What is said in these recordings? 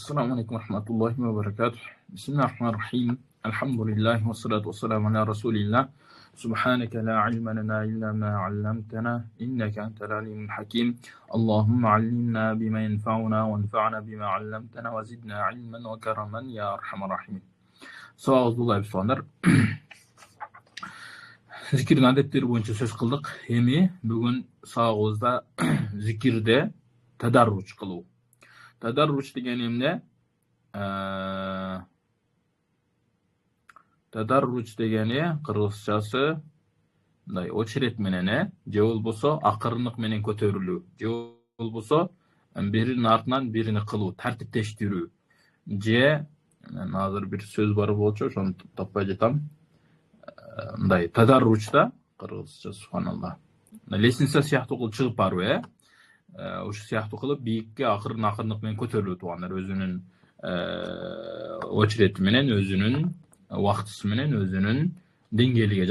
السلام عليكم ورحمة الله وبركاته. بسم الله الرحمن الرحيم. الحمد لله والصلاة والسلام على رسول الله. سبحانك لا علم لنا إلا ما علمتنا إنك أنت العليم الحكيم. اللهم علمنا بما ينفعنا وانفعنا بما علمتنا وزدنا علما وكرما يا أرحم الراحمين. Сау айлар. Зикирдин адеттери боюнча сөз кылдык. Эми бүгүн сабагыбызда зикирде тадарруч кылуу. Тадарруч деген эмне? Тадарруч дегени кыргызчасы мындай очерет менен, же болбосо акырынык менен көтөрүлүү, же болбосо биринин артынан бирини кылуу, тартиптештирүү. Же азыр бир сөз бар болчу, ошону таппай жатам. Мындай тадарручта кыргызча субханалла. Лестница сыяктуу кылып чыгып баруу, ошо сыяктуу кылып бийикке акырынык менен көтөрүлүү туугандар, өзүнүн очерети менен, өзүнүн убактысы менен, өзүнүн деңгээлиге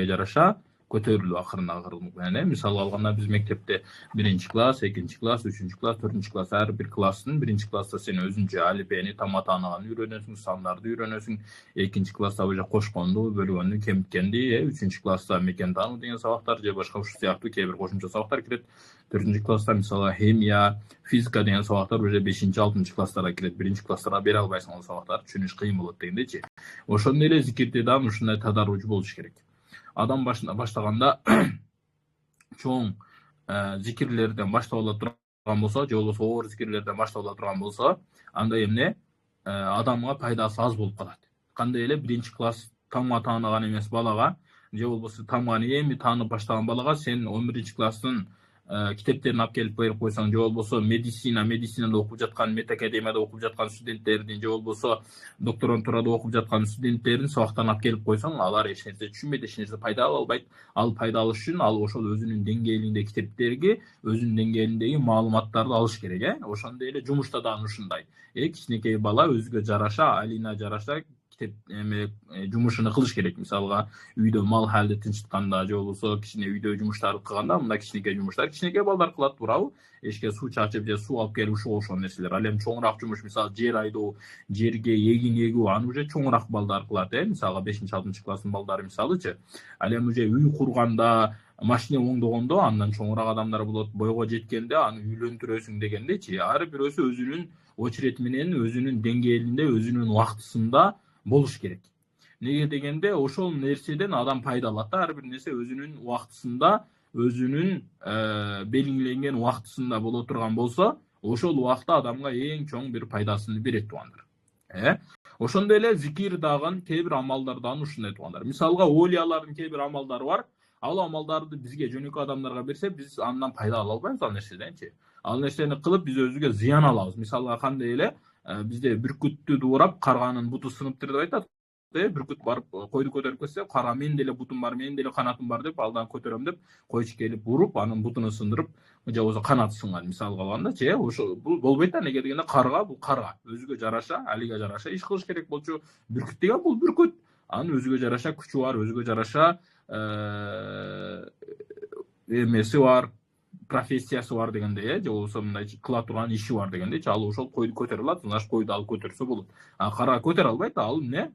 жараша көтөрүлүү акырынык менен. Мисалы алганда биз мектепте 1-класс, 2-класс, 3-класс, 4-класс ар бир класстын 1-класста сен өзүнчө алифбени, таматанаганы үйрөнөсүң, сандарды үйрөнөсүң. 2-класста уже кошконду, бөлгөндү, кемиткенди, 3-класста мекен таануу деген сабактар же башка ушул сыяктуу кээ бир кошумча сабактар кирет. 4-класста мисалы химия, физика деген сабактар уже 5-6-класстарга кирет. 1-класстарга бере албайсың ал сабактарды, түшүнүш кыйын болот дегендейчи. Ошондой эле зикирде да ушундай тадарруч болуш керек. Адам баштаганда чоң зикирлерден баштап ала турган болсо, же болбосо оор зикирлерден баштап ала турган болсо, анда эмне адамга пайдасы аз болуп калат. Кандай эле 1-класс тамга таанаган эмес балага, же болбосо тамганы эми таанып баштаган балага сен 11-класстын китептерин алып келип берип койсоң, же болбосо медицинада окуп жаткан, медакадемияда окуп жаткан студенттердин, же болбосо докторантурада окуп жаткан студенттердин сабактарын алып келип койсоң, алар эч нерсе түшүнбөйт, эч нерсе пайда албайт. Ал пайда алыш үчүн ал ошол өзүнүн деңгээлиндеги китептерди, өзүнүн деңгээлиндеги маалыматтарды алыш керек, Ошондой эле жумушта дагы ушундай. Кичинекей бала өзүгө жараша, алина жараша жумушуну кылыш керек. Мисалга үйдө мал халди тынчытканда, же болбосо кичине үйдө жумуштарды кылганда, мындай кичинекей жумуштар кичинекей балдар кылат, туурабы? Эшикке суу чачып же суу алып келип ошол нерселер. Ал эми чоңураак жумуш, мисалы жер айдоо, жерге эгин эгүү, аны уже чоңураак балдар кылат, Мисалга 5-6-класстын балдары мисалычы. Ал эми уже үй курганда, машина оңдогондо андан чоңураак адамдар болот, бойго жеткенде аны үйлөндүрөсүң дегендейчи. Ар бирөөсү өзүнүн очерети менен, өзүнүн деңгээлинде, өзүнүн убактысында болуш керек. Неге дегенде ошол нерседен адам пайда алат. Ар бир нерсе өзүнүн убактысында, өзүнүн белгиленген убактысында боло турган болсо, ошол убакта адамга эң чоң бир пайдасын берет туугандар. Ошондой эле зикир дагы кээ бир амалдардан ушундай туугандар. Мисалга олиялардын кээ бир амалдары бар. Ал амалдарды бизге жөнөкөй адамдарга берсе, биз андан пайда ала албайбыз ал нерседенчи. Ал нерсени кылып биз өзүбүзгө зыян алабыз. Мисалга кандай эле бизде бүркүттү дуурап карганын буту сыныптыр деп айтат. Бүркүт барып койду көтөрүп кетсе, кара мен деле бутум бар, мен деле канатым бар деп алдан көтөрөм деп койчу келип уруп, анын бутуну сындырып, же болбосо канаты сынган мисалга алгандачы, ошо бул болбойт да. Неге дегенде карга бул карга, өзүгө жараша, алиге жараша иш кылыш керек болчу. Бүркүт деген бул бүркүт, анын өзүгө жараша күчү бар, өзүгө жараша эмеси бар, профессиясы бар дегенде, же болбосо мындай кыла турган иши бар дегенде, ал ошол койду көтөрө алат, значит койду ал көтөрсө болот. Кара көтөрө албайт, ал эмне?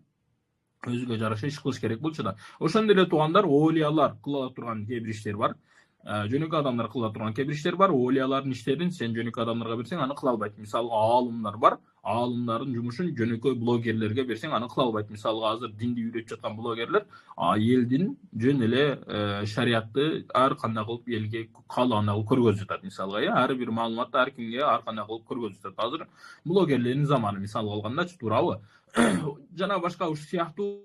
Өзүгө жараша иш кылыш керек болчу да. Ошондой эле туугандар, олиялар кыла турган кээ бир иштер бар. Жөнөкөй адамдар кыла турган кээ бир иштер бар. Олиялардын иштерин сен жөнөкөй адамдарга берсең, аны кыла албайт. Мисалга аалымдар бар. Аалымдардын жумушун жөнөкөй блогерлерге берсең, аны кыла албайт. Мисалга азыр динди үйрөтүп жаткан блогерлер элдин жөн эле шариятты ар кандай кылып элге каалагандай кылып көргөзүп жатат. Мисалга, ар бир маалыматты ар кимге ар кандай кылып көргөзүп жатат. Азыр блогерлердин заманы, мисалга алгандачы, туурабы? Жана башка ушу сыяктуу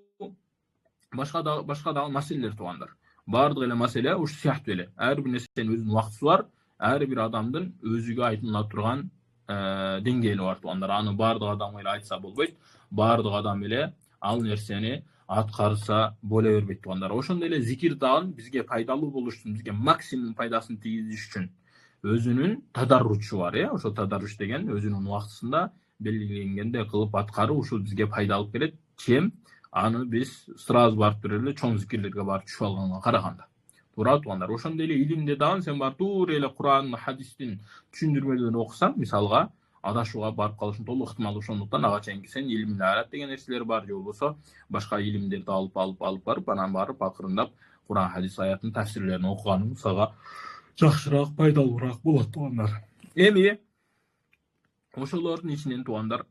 башка дагы маселелер туугандар. Бардык эле маселе ушу сыяктуу эле. Ар бир нерсенин өзүнүн убактысы бар, ар бир адамдын өзүгө айтылына турган деңгээли бар туугандар. Аны бардык адам эле айтса болбойт. Бардык адам эле ал нерсени аткарса боло бербейт туугандар. Ошондой эле зикир дагы бизге пайдалуу болуш үчүн, бизге максимум пайдасын тийгизиш үчүн өзүнүн тадарручу бар, Ошол тадарруч деген өзүнүн убактысында белгиленгенде кылып аткаруу, ушул бизге пайда алып келет. Чем аны биз сразу барып туруп эле чоң зикирлерге барып түшүп алганга караганда. Туура туугандар. Ошондой эле илимде дагы сен бар туура эле Куран, хадистин түшүндүрмөлөрүн окусаң, мисалга адашууга барып калышың толук ыктымал. Ошондуктан ага чейинки сен илимил арат деген нерселер бар, же болбосо башка илимдерди алып барып анан барып акырындап Куран хадис аяттын тафсирлерин окуганың сага жакшыраак, пайдалуураак болот туугандар. Эми ошолордун ичинен туугандар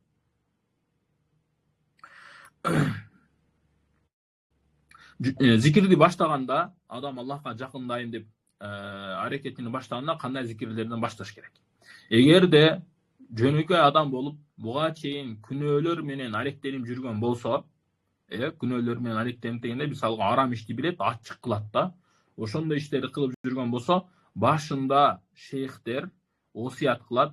зикирди баштаганда адам Аллахка жакындайм деп аракетини баштаганда кандай зикирлерден башташ керек? Эгерде жөнөкөй адам болуп буга чейин күнөөлөр менен алектенип жүргөн болсо, күнөөлөр менен алектенип дегенде мисалга арам ишти билет, ачык кылат да. Ошондой иштерди кылып жүргөн болсо, башында шейхтер осуят кылат,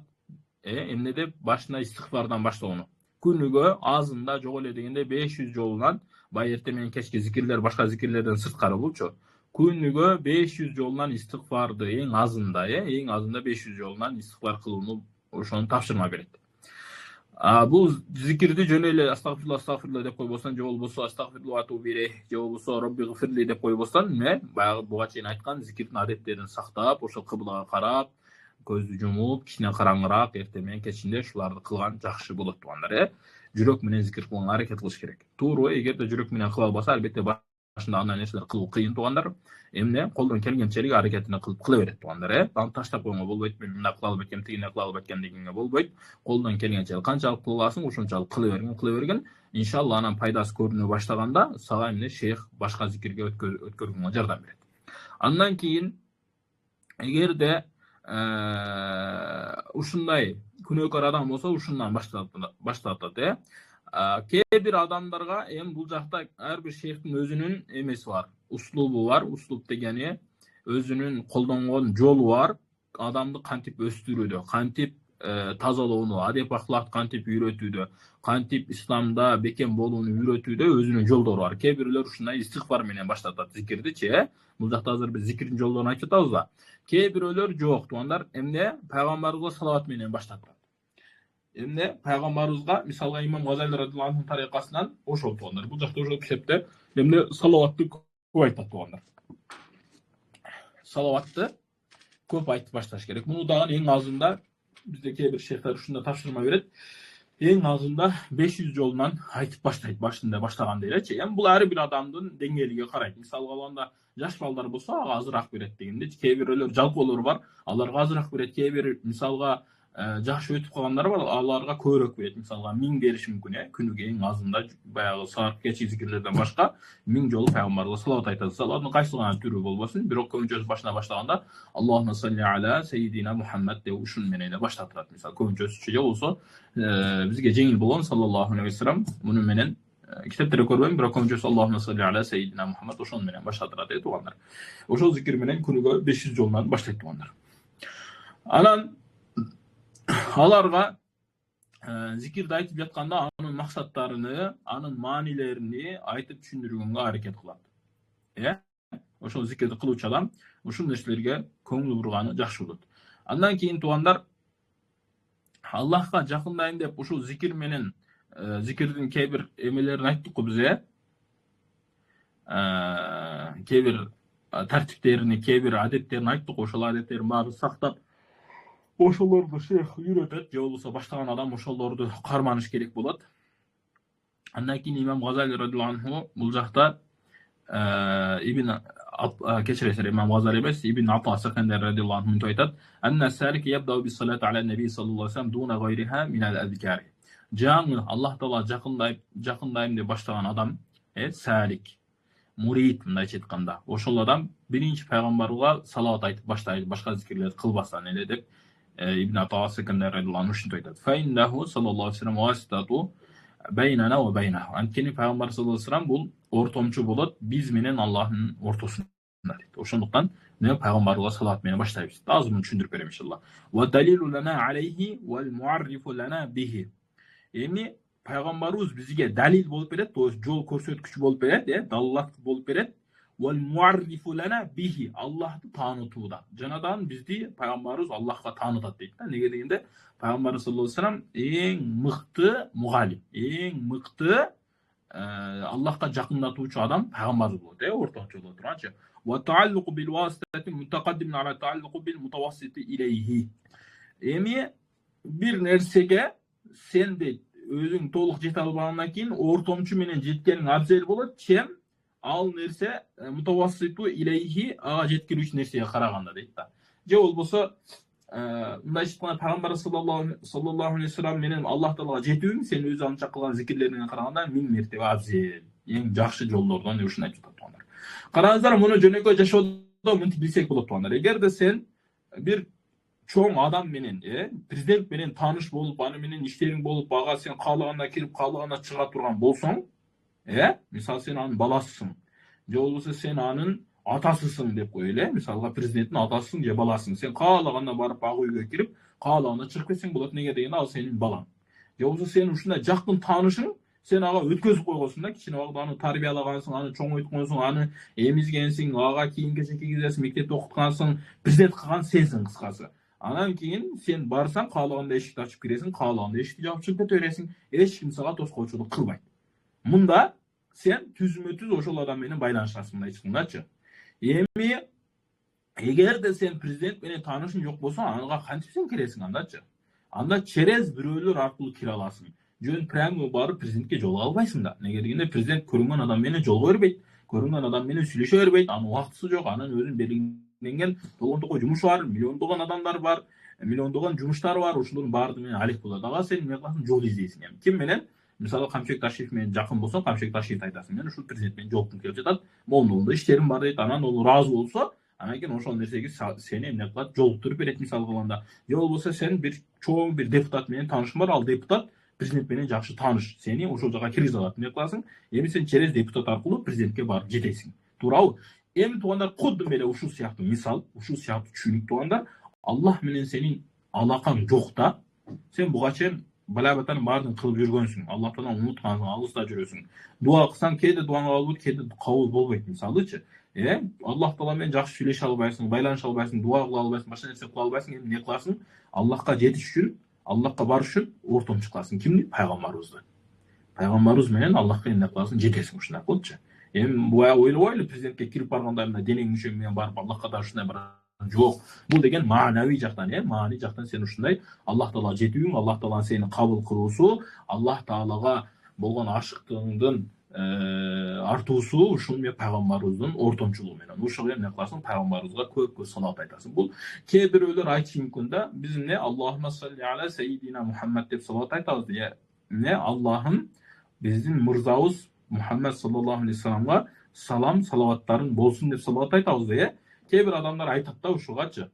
эмне деп башына истигфардан баштоону. Күнүгө азында жок эле дегенде 500 жолунан, бай эртең менен кечки зикирлер башка зикирлерден сырткары болчу. Күнүгө 500 жолунан истигфарды эң азында 500 жолунан истигфар кылууну ошону тапшырма берет. Бул зикирди жөн эле астагфирулла деп койбостон, же болбосо астагфирулла атубу илейх, же болбосо робби гфирли деп койбостон, баягы буга чейин айткан зикирдин адеттерин сактап, ошол кыблага карап, көздү жумуп, кичине караңыраак эртең менен кечинде ушуларды кылган жакшы болот туугандар. Жүрөк менен зикир кылганга аракет кылыш керек. Туура, эгерде жүрөк менен кыла албаса, албетте башында андай нерселер кылуу кыйын туугандар. Эмне колдон келгенчелик аракетине кылып кыла берет туугандар. Аны таштап койгонго болбойт, мен мындай кыла албайт экенмин, тигине кыла албайт экенмин дегенге болбойт. Колдон келгенчелик канчалык кыла аласың, ошончалык кыла берген. Иншалла анан пайдасы көрүнө баштаганда сага эмне шейх башка зикирге өткөргөнгө жардам берет. Андан кийин эгерде ушундай күнөөкөр адам болсо, ушундан баштатат. Кээ бир адамдарга бул жакта ар бир шейхтин өзүнүн эмеси бар, услубу бар. Услуб дегени өзүнүн колдонгон жолу бар. Адамды кантип өстүрүүдө, кантип тазалоону, адеп акылакты кантип үйрөтүүдө, кантип исламда бекем болууну үйрөтүүдө өзүнүн жолдору бар. Кээ бирлер ушундай истигфар менен баштатат зикирдичи. Бул жакта азыр биз зикирдин жолдорун айтып атабыз да. Кээ бирөөлөр жок туугандар, эмне пайгамбарыбызга салават менен баштатат. Эмне пайгамбарыбызга, мисалга имам Газали радиллаху анху тарикасынан ошол туугандар. Бул жакта ошол китепте эмне салаватты көп айтат туугандар. Салаватты көп айтып башташ керек. Муну дагы эң азында бизде кээ бир шейхтер ушунда тапшырма берет. Эң азында 500 жолунан айтып баштайт, башында баштаганда элечи. Бул ар бир адамдын деңгээлиге карайт. Мисалга алганда жаш балдар болсо ага азыраак берет дегенде, кээ бирөөлөр жалпоолор бар, аларга азыраак берет. Кээ бир мисалга жакшы өтүп калгандар бар, аларга көбүрөөк берет. Мисалга 1000 бериши мүмкүн, күнүгө эң азында баягы саат кечки зикирлерден башка 1000 жолу пайгамбарга салават айтат. Салаваттын кайсы гана түрү болбосун, бирок көбүнчөсү башына баштаганда Аллахумма салли аля сейдина Мухаммад деп ушун менен эле баштатат. Мисалы көбүнчөсү же болсо бизге жеңил болгон саллаллаху алейхи вассалам муну менен китептерде көрбөйм, бирок көбүнчөсү Аллахумма салли аля сейдина Мухаммад ошон менен баштатат туугандар. Ошол зикир менен күнүгө 500 жолунан баштайт туугандар. Анан аларга зикирди айтып жатканда анын максаттарыны, анын маанилерини айтып түшүндүргөнгө аракет кылат. Ошол зикирди кылуучу адам ушул нерселерге көңүл бурганы жакшы болот. Андан кийин туугандар, Аллахка жакындайм деп ушул зикир менен зикирдин кээ бир эмелерин айттык го биз, кээ бир тартиптерини, кээ бир адеттерин айттык. Ошол адеттердин баарын сактап, ошолорду шейх үйрөтөт, же болбосо баштаган адам ошолорду карманыш керек болот. Андан кийин имам Газали радиллаху анху бул жакта кечиресиз, имам Газали эмес, Ибн Ата Сакандер радиллаху анху мынтип айтат: "Анна салик ябдау бис салати аля наби саллаллаху алейхи вассалам дуна гайриха мин ал-азкар." Жаңы Аллах Таала жакындайм деп баштаган адам, салик, мурид мындайча айтканда, ошол адам биринчи пайгамбарга салават айтып баштайт, башка зикирлерди кылбастан эле деп Ибн Ата Сакандер радиллаху анху ушинтип айтат. Фа иннаху саллаллаху алейхи вассалам васитату байнана ва байнаху. Анткени пайгамбар саллаллаху алейхи вассалам бул ортомчу болот, биз менен Аллахтын ортосунда дейт. Ошондуктан мен пайгамбарга салават менен баштайбыз. Азыр муну түшүндүрүп берем иншалла. Ва далилу лана алейхи вал муаррифу лана бихи. Эми пайгамбарыбыз бизге далил болуп берет, то есть жол көрсөткүч болуп берет, далилат болуп берет. Вал муаррифу лана бихи. Аллахты таанытууда. Жанадан бизди пайгамбарыбыз Аллахка таанытат дейт. Неге дегенде пайгамбар саллаллаху алейхи вассалам эң мыкты мугалим, эң мыкты Аллахка жакындатуучу адам пайгамбарыбыз болот, орточо боло турганчы. Ва тааллуqu бил васитати мутақаддим ала тааллуqu бил мутавассити илейхи. Эми bir nersege sen de özüň toluk jete albagandan keyin ortomçu menen jetkeniň abzeli bolat, çem al nerse mutawassitu ileyhi aga jetkirүүчү nersege karaganda deyt da. Je bolbosa mындай aytqanda Peygamber sallallahu aleyhi ve sellem menen Allah Taala jetүүň sen özü ança kılgan zikirleriňe karaganda 1000 mertebe abzel. Eň жакшы жолдордон ушуну айтып atýar. Karаңızlar, muну jönökö jaşoodо mынтип bilsek bolat tuğanlar. Egerde sen bir çoğun adam menen, prezident menen tanış bolup, anı menen işlerin bolup, baga sen kalaganda kirip, kalaganda çıga turgan bolsoň, misal sen anın balasısın, je bolbosa sen anın atasısın dep koýuýar, misalga prezidentin atasısın je balasısın. Sen kalaganda barıp ag üýgө kirip, kalaganda çykyp ketseň bolat, nege degende al senin balan. Je bolbosa sen uşunda jakyn tanışyň, sen aga ötközüp koygosun da, kiçine wagtda any tarbiyalagansın, any çoň öýtgensiň, any emizgensiň, aga kiyim-kechek kiygizesin, mektepde okutgansyň, prezident kılgan sensin kıskası. Anan keyin sen barsan kalaganda eşikti açıp giresin, kalaganda eşikti japıp çykyp keteberesin. Eç kim saga toskoçuluk kılbayt. Munda sen tüzmö-tüz oşol adam menen baylanışasың aytçyňdaçy. Emi egerde sen prezident menen tanışyň jok bolsa, anga kantip sen kiresiň andaçy. Anda çerez biröөлөр arkuly kire alasyň. Jön prямо barıp prezidentke jol albaysың da. Nege degende prezident körüngөн adam menen jolgo berбейт, körüngön adam menen süleşe berбейт, anın wagtysy jok, anın özüň belgilengen togondogон jumuş var, milyondogон adamlar var, milyondogон jumuşlar var, uşulorдун baardy menen alek bolat. Aga sen emне kыласың, jol izleysiň. Yani kim menen? Misалы Камчек Ташиев менен жакын болсоң, Камчек Ташиев айтасың, мен ушул президент менен жолуктум келип жатат, моунда иштерим бар дейт, анан ол ыраазы болсо, анан кийин ошол нерсеге сени эмне кылат, жолуктуруп берет мисалы кылганда. Же болбосо сен bir чоң bir депутат менен таанышың бар, ал депутат президент менен жакшы тааныш, сени ошол жака киргизе алат. Эмне кыласың? Эми сен через депутат аркылуу президентке барып жетесиң. Туурабы? Эми туугандар, кудду эле ушул сыяктуу мисал, ушул сыяктуу түшүнүк туугандар, Аллах менен сенин алакаң жок да, сен буга чейин балабатанын баарын кылып жүргөнсүң, Аллахтан унуткансың, алыста жүрөсүң. Дуа кылсаң, кээде дуаңа кабыл болот, кээде кабыл болбойт, мисалычы. Аллах Таала менен жакшы сүйлөшө албайсың, байланыша албайсың, дуа кыла албайсың, башка нерсе кыла албайсың, эми эмне кыласың? Аллахка жетиш үчүн, Аллахка барыш үчүн ортомчу кыласың. Кимди? Пайгамбарыбызды. Пайгамбарыбыз менен Аллахка эмне кыласың? Жетесиң, ушундай болчу. Эми буга ойлобойлу, президентке кирип барганда эмне денең мүчөң менен барып Аллахка да ушундай бар жок. Бул деген маанавий жактан, маани жактан сен ушундай Аллах Таала жетүүң, Аллах Таала сени кабыл кылуусу, Аллах Таалага болгон ашыктыгыңдын артуусу ушул менен пайгамбарыбыздын ортомчулугу менен. Ошого эмне кыласың? Пайгамбарыбызга көп салат айтасың. Бул кээ бирөөлөр айтышы мүмкүн да, биз эмне Аллахумма салли аля сайидина Мухаммад деп салат айтабыз. Эмне Аллахым биздин мырзабыз Мухаммад саллаллаху алейхи саламга салам, салаваттарың болсун деп салат айтабыз. Кээ бир адамдар айтат да ушугачы.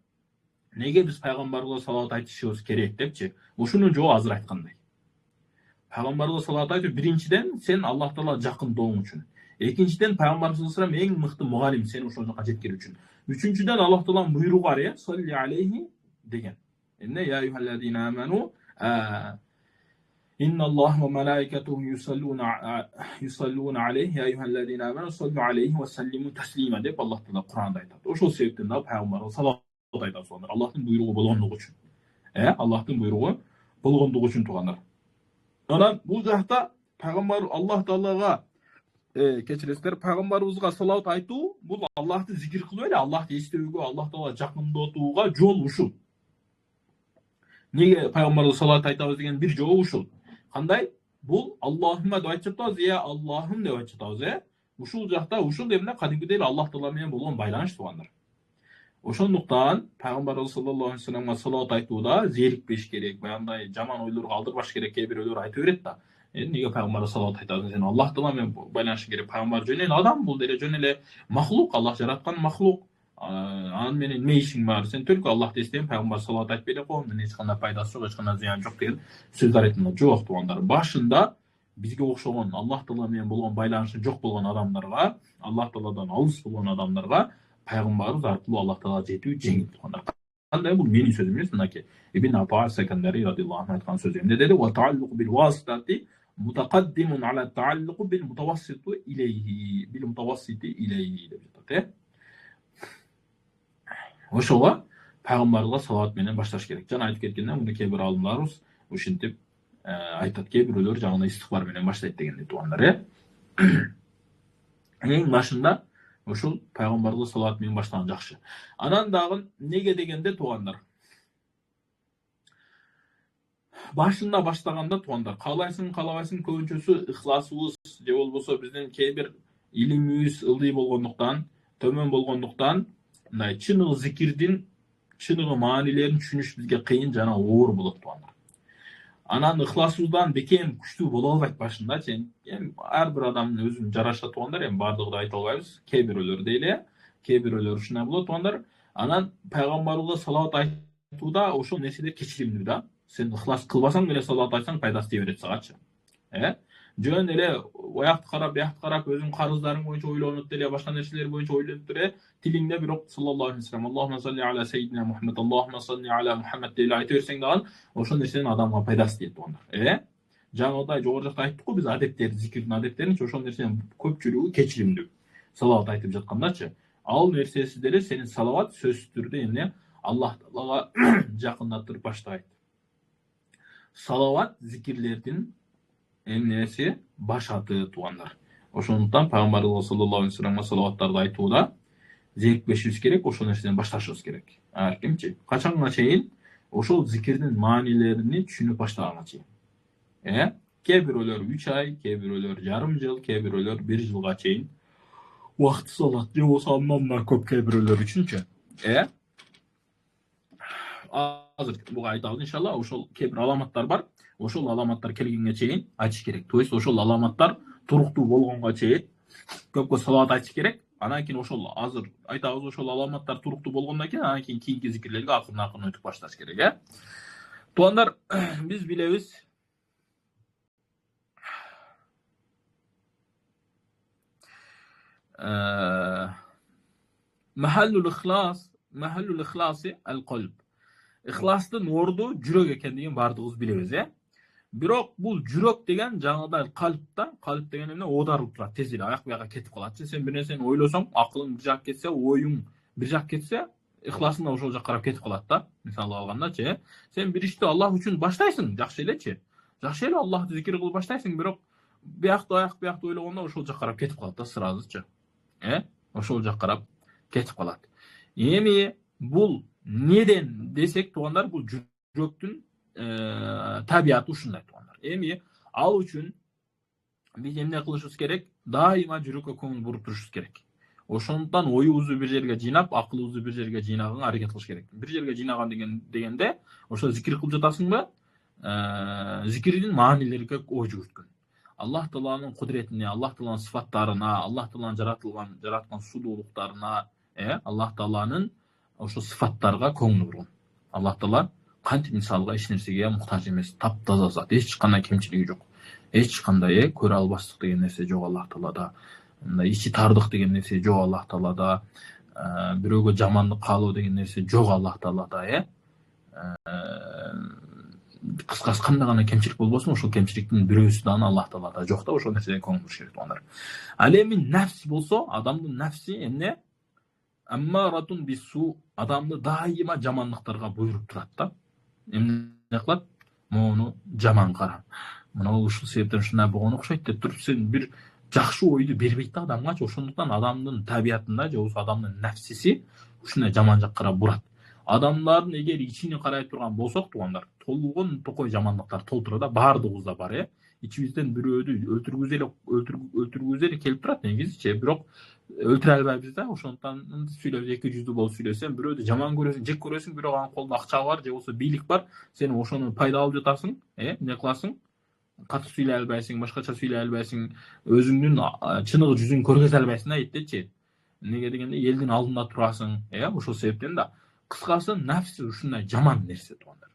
Неге биз пайгамбарга салат айтышыбыз керек депчи. Ушунун жообу азыр айткандай. Пайгамбарга салат айтуу биринчиден сен Аллах Таала жакындооң үчүн. Экинчиден пайгамбар саллаллаху алейхи эң мыкты мугалим сени ошол жака жеткирүү үчүн. Үчүнчүдөн Аллах Тааланын буйругу бар, салли алейхи деген. Эмне я юхаллазина аману Inna Allah ve malaiketuhu yusalluna aleyhi ya eyyühellezine amenu sallu aleyhi ve sellimu teslima dep Allah Taala Kur'anda aytat. Oşol sebepten de Peygamber'e salat aytat so'nlar. Allah'ın buyruğu bolgondugu üçün. Allah'ın buyruğu bolgondugu üçün tuğanlar. Ana bu jakta Peygamber Allah Taalaga keçiresler Peygamberibizga salat aytуу bul Allah'ты zikir kılıyor ele Allah'ты estebүүгө, Allah Taala jakындатууга жол ушул. Nege Peygamber'e salat aytabız degen bir жолу ушул. Кандай? Бул Аллахума деп айтып жатабыз, Аллахым деп айтып жатабыз, Ушул жакта ушул эмне кадимкидей Аллах Таала менен болгон байланыш тугандар. Ошондуктан Пайгамбар саллаллаху алейхи вассаламга салат айтууда зерикпеш керек, баягындай жаман ойлорго алдырбаш керек, кээ бирөөлөр айтып берет да. Неге Пайгамбарга салат айтасың? Сен Аллах Таала менен байланыш керек. Пайгамбар жөн эле адам, бул деле жөн эле махлук, Аллах жараткан махлук. Анын менен эмне ишиң бар? Сен только Аллахты эстеген, Пайгамбар салат айтып бере кой, мындан эч кандай пайдасы жок, эч кандай зыяны жок деген сөздөр айтылат. Жок туугандар. Башында бизге окшогон Аллах Таала менен болгон байланышы жок болгон адамдарга, Аллах Тааладан алыс болгон адамдарга Пайгамбарыбыз аркылуу Аллах Таала жетүү жеңил туугандар. Кандай бул менин сөзүм эмес, мынакей Ибн Аббас Секандари радиллаху анху айткан сөзү. Эмне деди? Ва тааллук бил васитати мутақаддимун ала тааллук бил мутавассити илейхи деп жатат. Ошого Пайгамбарга салат менен башташ керек. Жана айтып кеткенден муну кээ бир алымдарыбыз ушинтип айтат, кээ бирөөлөр жагына истигфар менен баштайт дегенди туугандар. Эң башында ушул Пайгамбарга салат менен баштаган жакшы. Анан дагы неге дегенде туугандар. Башында баштаганда туугандар, каалайсың көбүнчөсү ыхласыбыз же болбосо биздин кээ бир илимибиз ылдый болгондуктан, төмөн болгондуктан, мындай чыныгы зикирдин чыныгы маанилерин түшүнүш бизге кыйын жана оор болот туугандар. Анан ыхласыбыздан бекем күчтүү боло албайт башындачы. Ар бир адамдын өзүнө жараша туугандар, бардыгы да айта албайбыз. Кээ бирөөлөр дейли, кээ бирөөлөр ушундай болот туугандар. Анан пайгамбарыбызга салават айтууда ошол нерселер кечиримдүү да. Сен ыхлас кылбасаң деле салават айтсаң пайдасы тие берет сагачы. Жөн эле оякты карап, биякты карап, өзүң карыздарың боюнча ойлонуп деле, башка нерселер боюнча ойлонуп деле, тилиңде бирок саллаллаху алейхи вассалам, Аллахумма салли аля сайидина Мухаммад, Аллахумма салли аля Мухаммад деле айта берсең дагы, ошол нерсенин адамга пайдасы тиет туугандар. Жаңыдай жогору жакта айттык го биз адептер, зикирдин адептеринчи ошол нерсенин көпчүлүгү кечиримдүү. Салават айтып жаткандачы. Ал нерсеси деле сенин салават сөзсүз түрдө эмне Аллах Таалага жакындатып баштайт. Салават зикирлердин эмнеси башаты туугандар. Ошондуктан пайгамбарыбыз саллаллаху алейхи вассаламга салаваттарды айтууда зерикпешибиз керек, ошол нерседен башташыбыз керек. Ар кимчи качанга чейин ошол зикирдин маанилерин түшүнүп баштаганга чейин. Кээ бирөөлөр 3 ай, кээ бирөөлөр жарым жыл, кээ бирөөлөр 1 жылга чейин убактысы алат, же болбосо андан да көп кээ бирөөлөр үчүнчү. Азыр буга айтабыз иншалла, ошол кээ бир аламаттар бар. Ошол аламаттар келгенге чейин айтыш керек. То есть ошол аламаттар туруктуу болгонго чейин көпкө салават айтыш керек. Анан кийин ошол азыр айтабыз, ошол аламаттар туруктуу болгондон кийин анан кийин кийинки зикирлерге акырын өтүп башташ керек, Туугандар, биз билебиз, Mahallul ihlasi al-qalb. Ихластын орду жүрөк экендигин бардыгыбыз билебиз, Бирок бул жүрөк деген жаңыдай калп деген эмне оодарылып турат, тез эле аяк бияка кетип калат. Сен бир нерсени ойлосоң, акылың бир жак кетсе, оюң бир жак кетсе, ихласың да ошол жакка карап кетип калат да. Мисалы алгандачы, сен бир ишти Аллах үчүн баштайсың, жакшы элечи. Жакшы эле Аллахты зикир кылып баштайсың, бирок биякты ойлогондо ошол жакка карап кетип калат да сразычы. Ошол жакка карап кетип калат. Эми бул неден десек туугандар, бул жүрөктүн табияты ушундай туугандар. Эми ал үчүн биз эмне кылышыбыз керек? Дайыма жүрөккө көңүл буруп турушубуз керек. Ошондуктан оюбузду бир жерге жыйнап, акылыбызды бир жерге жыйнаганга аракет кылыш керек. Бир жерге жыйнаган дегенде, ошо зикир кылып жатасыңбы? Зикирдин маанилериге ой жүгүрткөн. Аллах Тааланын кудретине, Аллах Тааланын сыфаттарына, Аллах Тааланын жараткан сулуулуктарына, Аллах Тааланын ошо сыфаттарга көңүл бургон. Аллах Таала кантип мисалга эч нерсеге муктаж эмес, таптаза зат, эч кандай кемчилиги жок. Эч кандай көрө албастык деген нерсе жок Аллах Таалада. Ичи тардык деген нерсе жок Аллах Таалада. Бирөөгө жамандык каалоо деген нерсе жок Аллах Таалада, Кыскасы кандай гана кемчилик болбосун, ошол кемчиликтин бирөөсү дагы Аллах Таалада жок да, ошол нерседен көңүл буруш керек туугандар. Ал эми нафс болсо, адамдын нафси эмне? Аммаратун бису, адамды дайыма жамандыктарга буйруп турат да. Эмне кылат? Мону жаман кара. Мына ушул себептен ушундай болгону окшойт деп туруп, сен бир жакшы ойду бербейт да адамгачы. Ошондуктан адамдын табиятында же болбосо адамдын нафсиси ушундай жаман жакка карап бурат. Адамдардын эгер ичине карай турган болсок туугандар, толгон токой жамандыктар толтура да, баардыгыбызда бар, ичибизден бирөөдү өлтүргүзө эле келип турат негизичи, бирок өлтүрө албайбыз да. Ошондуктан сүйлөп эки жүздүү болуп сүйлөсөң, бирөөдү жаман көрөсүң, жек көрөсүң, бирок анын колунда акча бар же болбосо бийлик бар, сен ошону пайда алып жатасың, эмне кыласың? Катык сүйлөй албайсың, башкача сүйлөй албайсың, өзүңдүн чыныгы жүзүңдү көргөзө албайсың да, айтечи. Неге дегенде элдин алдында турасың, ошол себептен да. Кыскасы, нафси ушундай жаман нерсе туугандар.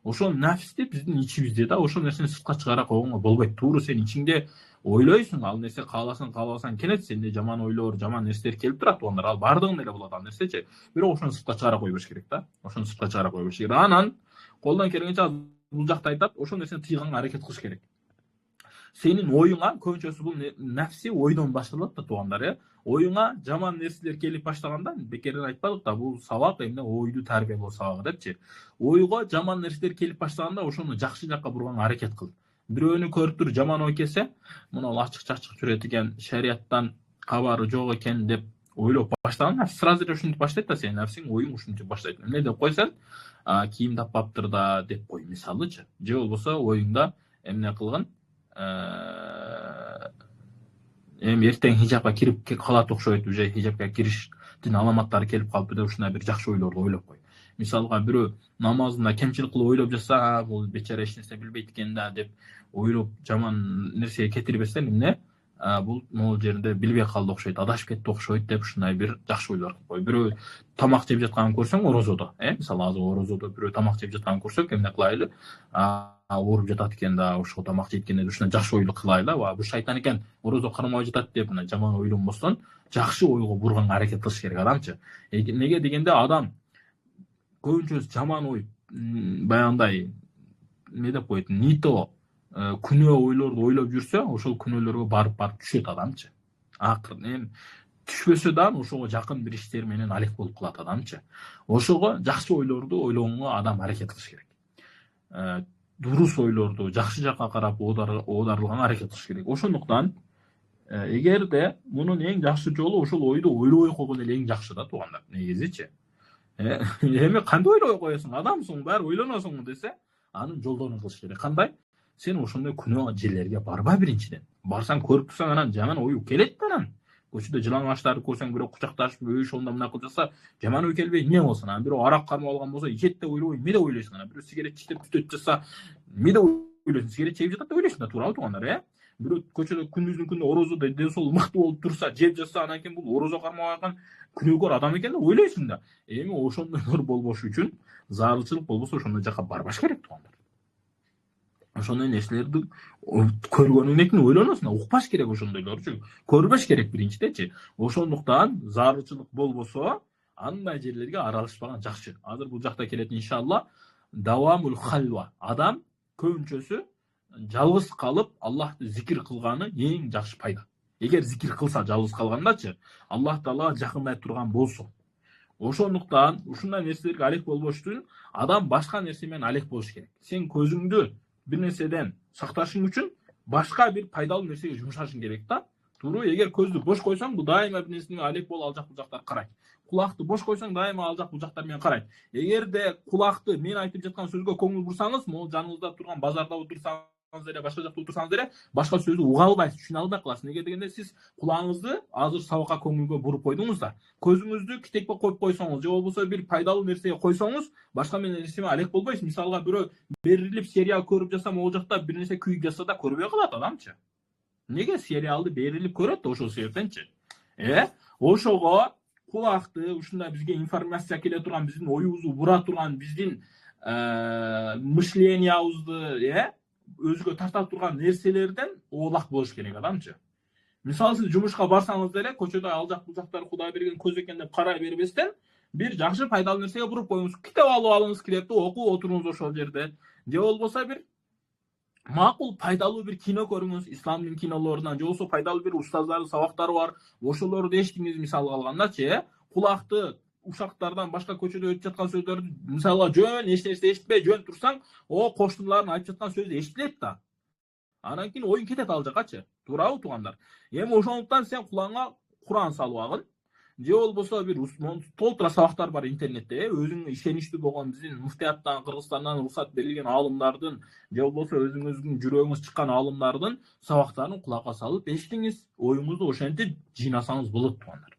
Ошол нафсти биздин ичибизде да, ошол нерсени сыртка чыгара койгонго болбойт. Туура сен ичиңде ойлойсуң, ал нерсе кааласаң келет, сенде жаман ойлор, жаман нерселер келип турат туугандар. Ал бардыгында эле болот ал нерсечи. Бирок ошону сыртка чыгара койбош керек да. Ошону сыртка чыгара койбош керек. Анан колдон келгенче бул жакта айтат, ошол нерсени тыйганга аракет кылыш керек. Сенин оюңа, көбүнчөсү бул нафси ойдон башталат да туугандар, Оюңа жаман нерселер келип баштаганда, бекерден айтпадык да, бул сабак эмне ойду тарбиялоо сабагы депчи. Ойго жаман нерселер келип баштаганда, ошону жакшы жакка бурганга аракет кыл. Бирөөнү көрүп туруп жаман ой келсе, мына ачык-чачык жүрөт экен, шариаттан кабары жок экен деп ойлоп баштаганда сразу эле ушинтип баштайт да, сенин нерсең оюң ушинтип баштайт. Эмне деп койсоң, кийим таппаптыр да деп кой мисалычы. Же болбосо оюңда эмне кылган, эми эртең хижапка кирип калат окшойт, уже хижапка кириштин аламаттары келип калыптыр деп ушундай бир жакшы ойлорду ойлоп кой. Мисалга бирөө намазында кемчилик кылып ойлоп жатса, бул бечара эч нерсе билбейт экен да деп ойлоп жаман нерсеге кетирбестен эмне, бул могул жеринде билбей калды окшойт, адашып кетти окшойт деп ушундай бир жакшы ойлор кылып кой. Бирөө тамак жеп жатканын көрсөң орозодо, мисалы азыр орозодо бирөө тамак жеп жатканын көрсөк эмне кылайлы, ооруп жатат экен да, ошого тамак жейт экен деп ушундай жакшы ойлу кылайлы, бул шайтан экен, орозо кармабай жатат деп мына жаман ойлонбостон жакшы ойго бурганга аракет кылыш керек адамчы. Неге дегенде адам көбүнчөсү жаман ой, баягындай эмне деп коет, нито күнөө ойлорду ойлоп жүрсө, ошол күнөөлөргө барып түшөт адамчы. Акырын эми түшпөсө дагы ошого жакын бир иштер менен алек болуп калат адамчы. Ошого жакшы ойлорду ойлогонго адам аракет кылыш керек. Дурус ойлорду жакшы жакка карап оодарылганга аракет кылыш керек. Ошондуктан эгерде мунун эң жакшы жолу ошол ойду ойлобой койгон эле эң жакшы да туугандар, негизичи. Эми кандай ойлобой коесуң, адамсың, баары ойлоносуң десе, анын жолдорун кылыш керек. Кандай? Сен ошондой күнөө жерлерге барба биринчиден. Барсаң көрүп турсаң анан жаман ой келет да анан. Көчөдө жылаңачтарды көрсөң, бирөө кучакташып ошондо мына кылып жатса, жаман ой келбей эмне болсун? Анан бирөө арак кармап алган болсо, ичет деп ойлобой, эмне деп ойлойсуң? Анан бирөө сигарет чечип түтөт жатса, эмне деп ойлойсуң? Сигарет чегип жатат деп ойлойсуң да, туурабы туугандар, Бирөө көчөдө күндүздүн күнүндө орозодо ден соолугу мыкты болуп турса, жеп жатса, анан кийин бул орозо кармабай аткан күнөөкөр адам экен деп ойлойсуң да. Эми ошондойлор болбош үчүн зарылчылык болбосо ошондой жака барбаш керек туугандар. Ошондой нерселерди көргөнүнөн кийин ойлоносуң, укпаш керек ошондойлорчу, көрбөш керек биринчидечи. Ошондуктан зарылчылык болбосо андай жерлерге аралашпаган жакшы. Азыр бул жакта келет иншалла давамул халва. Адам көбүнчөсү жалгыз калып Аллахты зикир кылганы эң жакшы пайда. Эгер зикир кылса жалгыз калгандачы, Аллах Таалага жакындай турган болсо. Ошондуктан ушундай нерселерге алек болбош үчүн адам башка нерсе менен алек болуш керек. Сен көзүңдү бир нерседен сакташың үчүн башка бир пайдалуу нерсеге жумшашың керек да. Туура, эгер көздү бош койсоң, бул дайыма бир нерседен алек болуп ал жак бул жактар карайт. Кулакты бош койсоң, дайыма ал жак бул жактар менен карайт. Эгерде кулакты мен айтып жаткан сөзгө көңүл бурсаңыз, могул жаныңызда турган базарда отурсаңыз эле, башка жакта отурсаңыз эле, башка сөздү уга албайсыз, түшүнө албай каласыз. Неге дегенде сиз кулагыңызды азыр сабакка көңүлгө буруп койдуңуз да. Көзүңүздү китекке коюп койсоңуз, же болбосо бир пайдалуу нерсеге койсоңуз, башка нерсе менен алек болбойсуз. Мисалга бирөө берилип сериал көрүп жатса, могул жакта бир нерсе күйүк жатса да көрбөй калат адамчы. Неге сериалды берилип көрөт да ошол себептенчи. Ошого кулакты ушундай бизге информация келе турган, биздин оюбузду бура турган, биздин мышлениябызды өзгө тарта турган нерселерден оолак болуш керек адамчы. Мисалы сиз жумушка барсаңыз деле, көчөдө ал жак бул жактар Кудай берген көз экен деп карай бербестен, бир жакшы пайдалуу нерсеге буруп коюңуз. Китеп алып алыңыз, китепти окуп отуруңуз ошол жерде. Же болбосо бир макул пайдалуу бир кино көрүңүз, исламдын кинолорунан, же болбосо пайдалуу бир устаздардын сабактары бар, ошолорду эшитиңиз мисалы алгандачы, кулакты ушактардан башка көчөдө өтүп жаткан сөздөрдү мисалга жөн эч нерсе эшитпей жөн турсаң, коштулардын айтып жаткан сөзү эшитилет да. Анан кийин оюң кетет ал жакачы. Туурабы туугандар? Эми ошондуктан сен кулаңга Куран салып алгын. Же болбосо бир толтура сабактар бар интернетте, өзүң ишеничтүү болгон биздин муфтияттан, Кыргызстандан уруксат берилген аалымдардын, же болбосо өзүңүздүн жүрөгүңүз чыккан аалымдардын сабактарын кулакка салып эшитиңиз, оюңузду ошентип жыйнасаңыз болот туугандар.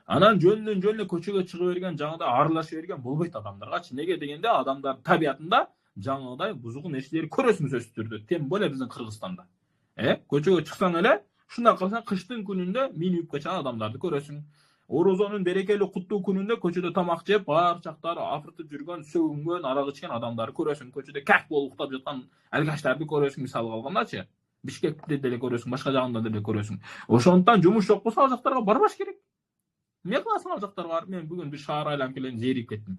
Анан жөндөн жөн эле көчөгө чыга берген, жаңыдай аралаша берген болбойт адамдаргачы. Неге дегенде адамдар табиятында жаңыдай бузук нерселерди көрөсүң сөзсүз түрдө, тем более биздин Кыргызстанда. Көчөгө чыксаң эле, шундай кылсаң кыштын күнүндө мини юбка чыккан адамдарды көрөсүң. Орозонун берекелүү куттуу күнүндө көчөдө тамак жеп, баар жактары афыртып жүргөн, сөгүнгөн, арак ичкен адамдарды көрөсүң. Көчөдө кәк болуп уктап жаткан алгаштарды көрөсүң, мисалы алгандачы. Бишкекте деле көрөсүң, башка жагында деле көрөсүң. Ошондуктан жумуш жок болсо ал жактарга барбаш керек. Эмне кыласың ал жактарга барып? Мен бүгүн бир шаар айланып келем, зерип кеттим.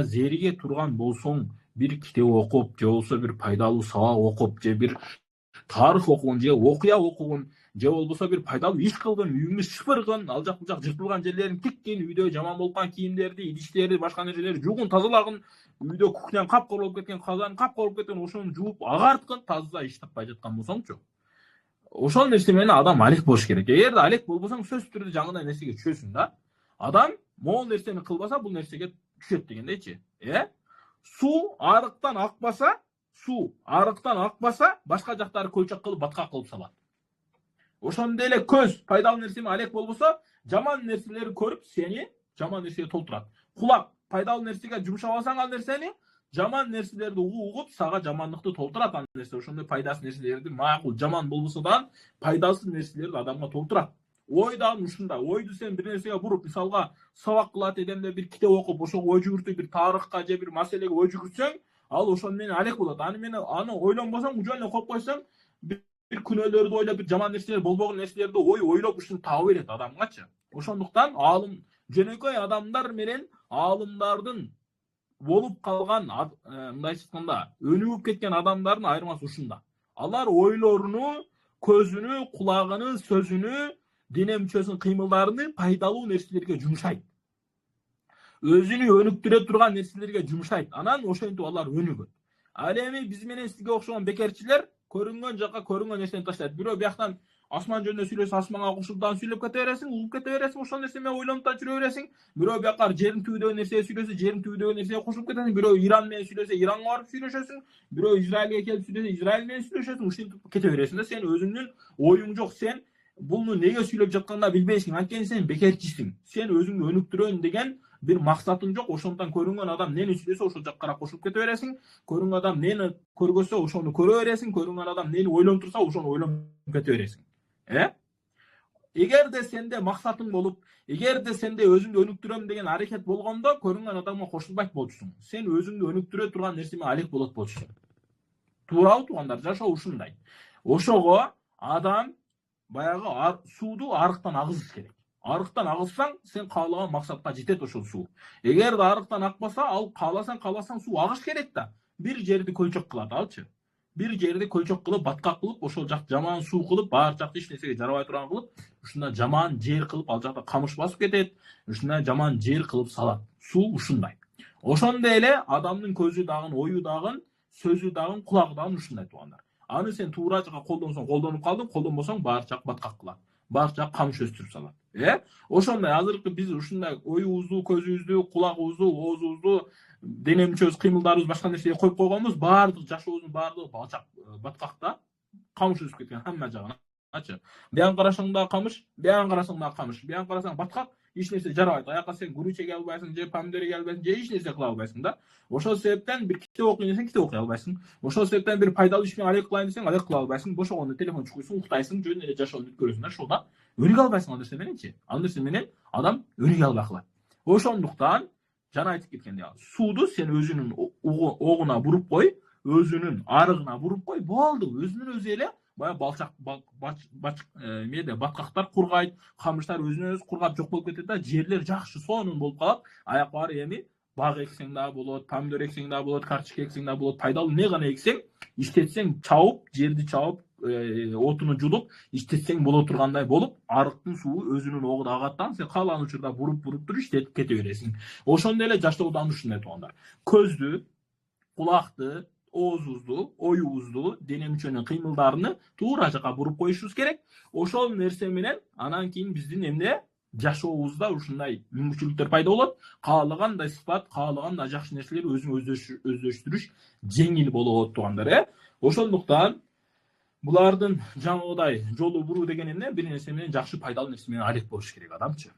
Зериге турган болсоң, бир китеп окуп, же болбосо бир пайдалуу сабак окуп, же бир тарых окугун, же окуя окугун, же болбосо бир пайдалуу иш кылгын, үйүңдү шыпыргын, ал жак бул жак жыртылган жерлерин тиккин, үйдө жаман болуп калган кийимдерди, идиштерди, башка нерселерди жугун, тазалагын, үйдө кухнян капкара болуп кеткен, казан капкара болуп кеткен, ошону жууп агарткын, таза иш таппай жаткан болсоңчу. Ошол нерсе менен адам алек болуш керек. Эгерде алек болбосоң сөзсүз түрдө жаңындай нерсеге түшөсүң да. Адам могул нерсени кылбаса бул нерсеге түшөт дегендейчи. Суу арыктан акпаса, башка жактары көлчөк кылып баткак кылып салат. Ошондой эле көз пайдалуу нерсе менен алек болбосо, жаман нерселерди көрүп сени жаман нерсеге толтурат. Кулак пайдалуу нерсеге жумшабасаң ал нерсени, жаман нерселерди угуп сага жамандыкты толтурат ал нерсе. Ошондой пайдасыз нерселерди, макул жаман болбосо да пайдасыз нерселерди адамга толтурат. Ой дагы ушундай. Ойду сен бир нерсеге буруп, мисалга сабак кылат эдемде бир китеп окуп, ошого ой жүгүртүп, бир тарыхка же бир маселеге ой жүгүртсөң, ал ошону менен алек болот. Аны ойлонбосоң, жөн эле коюп койсоң, бир күнөөлөрдү ойлоп, бир жаман нерселер, болбогон нерселерди ойлоп ушуну таба берет адамгачы. Ошондуктан аалым жөнөкөй адамдар менен аалымдардын болуп калган, мындайча айтканда, өнүгүп кеткен адамдардын айырмасы ушунда. Алар ойлоруну, көзүнү, кулагын, сөзүнү, дене мүчөсүнүн кыймылдарын пайдалуу нерселерге жумшайт. Өзүнү өнүктүрө турган нерселерге жумшайт. Анан ошентип алар өнүгөт. Ал эми биз менен сизге окшогон бекерчилер көрүнгөн жака көрүнгөн нерсени таштайт. Бирөө бияктан асман жөнүндө сүйлөсө, асманга кошулуп сүйлөп кете бересиң, угуп кете бересиң, ошол нерсе менен ойлонуп да жүрө бересиң. Бирөө бияка жердин түбүндөгү нерсеге сүйлөсө, жердин түбүндөгү нерсеге кошулуп кетесиң. Бирөө Иран менен сүйлөсө, Иранга барып сүйлөшөсүң. Бирөө Израилге келип сүйлөсө, Израиль менен сүйлөшөсүң. Ушинтип кете бересиң да, сен өзүңдүн оюң жок, сен буну неге сүйлөп жатканын билбейсиң. Анткени сен бекерчисиң. Сен өзүңдү өнүктүрөйүн деген бир максатың жок. Ошондон көрүнгөн адам нени сүйлөсө, ошол жакка кошулуп кете бересиң. Көрүнгөн адам нени көргөзсө, ошону көрө бересиң. Көрүнгөн адам нени ойлонуп турса, ошону ойлонуп кете бересиң. Эгерде сенде максатың болуп, эгерде сенде өзүңдү өнүктүрөм деген аракет болгондо, көрүнгөн адамга кошулбайт болчусуң. Сен өзүңдү өнүктүрө турган нерсе менен алек болот болчусуң. Туурабы туугандар? Жашоо ушундай. Ошого адам баягы сууду арыктан агызыш керек. Арыктан агызсаң, сен каалаган максатка жетет ошол суу. Эгерде арыктан акпаса, ал кааласаң суу агыш керек да. Бир жерди көлчөк кылат алчы. Бир жерди көлчөк кылып, баткак кылып, ошол жак жаман суу кылып, баар жакты эч нерсеге жарабай турган кылып, ушундай жаман жер кылып, ал жакта камыш басып кетет. Ушундай жаман жер кылып салат. Суу ушундай. Ошондой эле адамдын көзү дагы, ою дагы, сөзү дагы, кулагы дагы ушундай туугандар. Аны сен туура жака колдонсоң, колдонуп калдың, колдонбосоң баар жак баткак кылат. Баар жак камыш өстүрүп салат. Ошондой азыркы биз ушундай оюбузду, көзүбүздү, кулагыбызды, оозубузду, дене мүчөбүз, кыймылдарыбыз башка нерсеге коюп койгонбуз, баардык жашообуздун баардыгы баткакта, камыш өсүп кеткен хамма жагыначы. Биян карасаң дагы камыш, биян карасаң дагы камыш, биян карасаң баткак, эч нерсе жарабайт. Аяка сен гурич эге албайсың, же помидор эге албайсың, же эч нерсе кыла албайсың да. Ошол себептен бир китеп окуйм десең, китеп окуй албайсың. Ошол себептен бир пайдалуу иш менен алек кылайын десең, алек кыла албайсың. Бошогондо телефон чукуйсуң, уктайсың, жөн эле жашоону өткөрөсүң да, ошол да. Өнүгө албайсың ал нерсе мененчи. Ал нерсе менен адам өнүгө албай калат. Ошондуктан жана айтып кеткендей, сууду сен өзүнүн огуна буруп кой, өзүнүн арыгына буруп кой, болду. Өзүнүн өзү эле баягы балчак баткактар кургайт, камыштар өзүнөн өзү кургап жок болуп кетет да, жерлер жакшы сонун болуп калат. Аяк баары эми баг эксең дагы болот, помидор эксең дагы болот, картошка эксең дагы болот. Пайдалуу не гана эксең, иштетсең, чабып, жерди чабып, отуну жулуп, иштетсең боло тургандай болуп, арыктын суу өзүнүн огуна агаттан сен каалаган учурда буруп туруп иштетип кете бересиң. Ошондой эле жашоодон ушундай туугандар. Көздү, кулакты, оозубузду, оюбузду, дене мүчөнүн кыймылдарын туура жака буруп коюшубуз керек. Ошол нерсе менен анан кийин биздин эмне жашообузда ушундай мүмкүнчүлүктөр пайда болот. Каалагандай сыпат, каалагандай жакшы нерселер өзүн өздөштүрүш жеңил болот туугандар. Ошондуктан булардын жаңагыдай жолу буруу деген эмне? Бир нерсе менен жакшы пайдалуу нерсе менен алек болуш керек адамчы.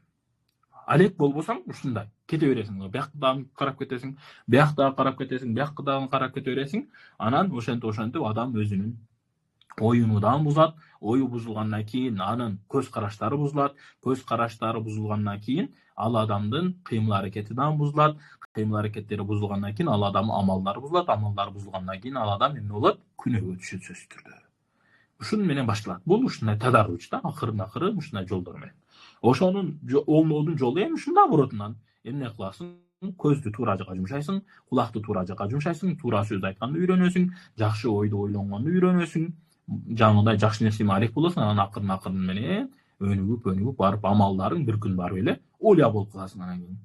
Алек болбосоң ушундай кете бересиң. Бияктан карап кетесиң, бияктан карап кетесиң, бияктан карап кете бересиң. Анан ошентип адам өзүнүн оюну да бузат. Ою бузулгандан кийин анын көз караштары бузулат. Көз караштары бузулгандан кийин ал адамдын кыймыл аракети да бузулат. Кыймыл аракеттери бузулгандан кийин ал адамдын амалдары бузулат. Амалдары бузулгандан кийин ал адам эмне болот? Күнөөгө түшөт сөзсүз түрдө. Ушун менен башталат. Бул ушундай тадарруч да, акырын ушундай жолдор менен. Ошонун олмоодун жолу эми ушунда бурутунан эмне кыласың? Көздү туура жака жумшайсың, кулакты туура жака жумшайсың, туура сөз айтканды үйрөнөсүң, жакшы ойду ойлонгонду үйрөнөсүң, жаңыдай жакшы нерсе менен алек болосуң, анан акырын менен өнүгүп барып амалдарың бир күн барып эле олия болуп каласың анан кийин.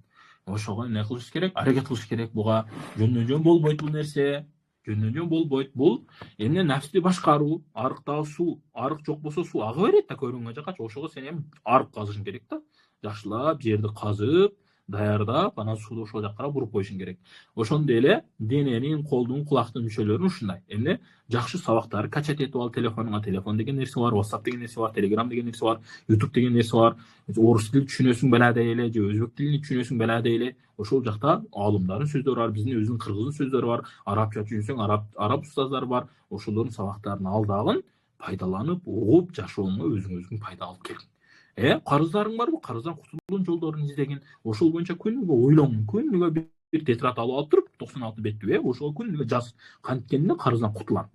Ошого эмне кылыш керек? Аракет кылыш керек. Буга жөндөн жөн болбойт бул нерсе. жөн болбойт. Бул эмне нафсти башкаруу, арыктагы суу, арык жок болсо суу ага берет да көрүнгөн жакачы. Ошого сен эми арык казышың керек да. Жакшылап жерди казып, даярдап, анан сууну ошол жакка буруп коюшуң керек. Ошондой эле дененин, колдун, кулактын мүчөлөрүн ушундай. Эмне жакшы сабактарды качать этип ал телефонуңа. Телефон деген нерсе бар, WhatsApp деген нерсе бар, Telegram деген нерсе бар, YouTube деген нерсе бар. Орус тилин түшүнөсүң беле эле, же өзбек тилин түшүнөсүң беле эле. Ошол жакта алымдардын сөздөрү бар, биздин өзүнүн кыргыздын сөздөрү бар, арабча түшүнсөң араб устаздары бар. Ошолордун сабактарын ал дагы пайдаланып, угуп, жашооңо өзүңүздүн пайда алып келиң. Карыздарың барбы? Карыздан кутулуунун жолдорун издегин. Ошол боюнча күнүгө ойлоңун. Күнүгө бир тетрад алып туруп, 96 беттүү, ошого күнүгө жаз. Канткенде карыздан кутулам.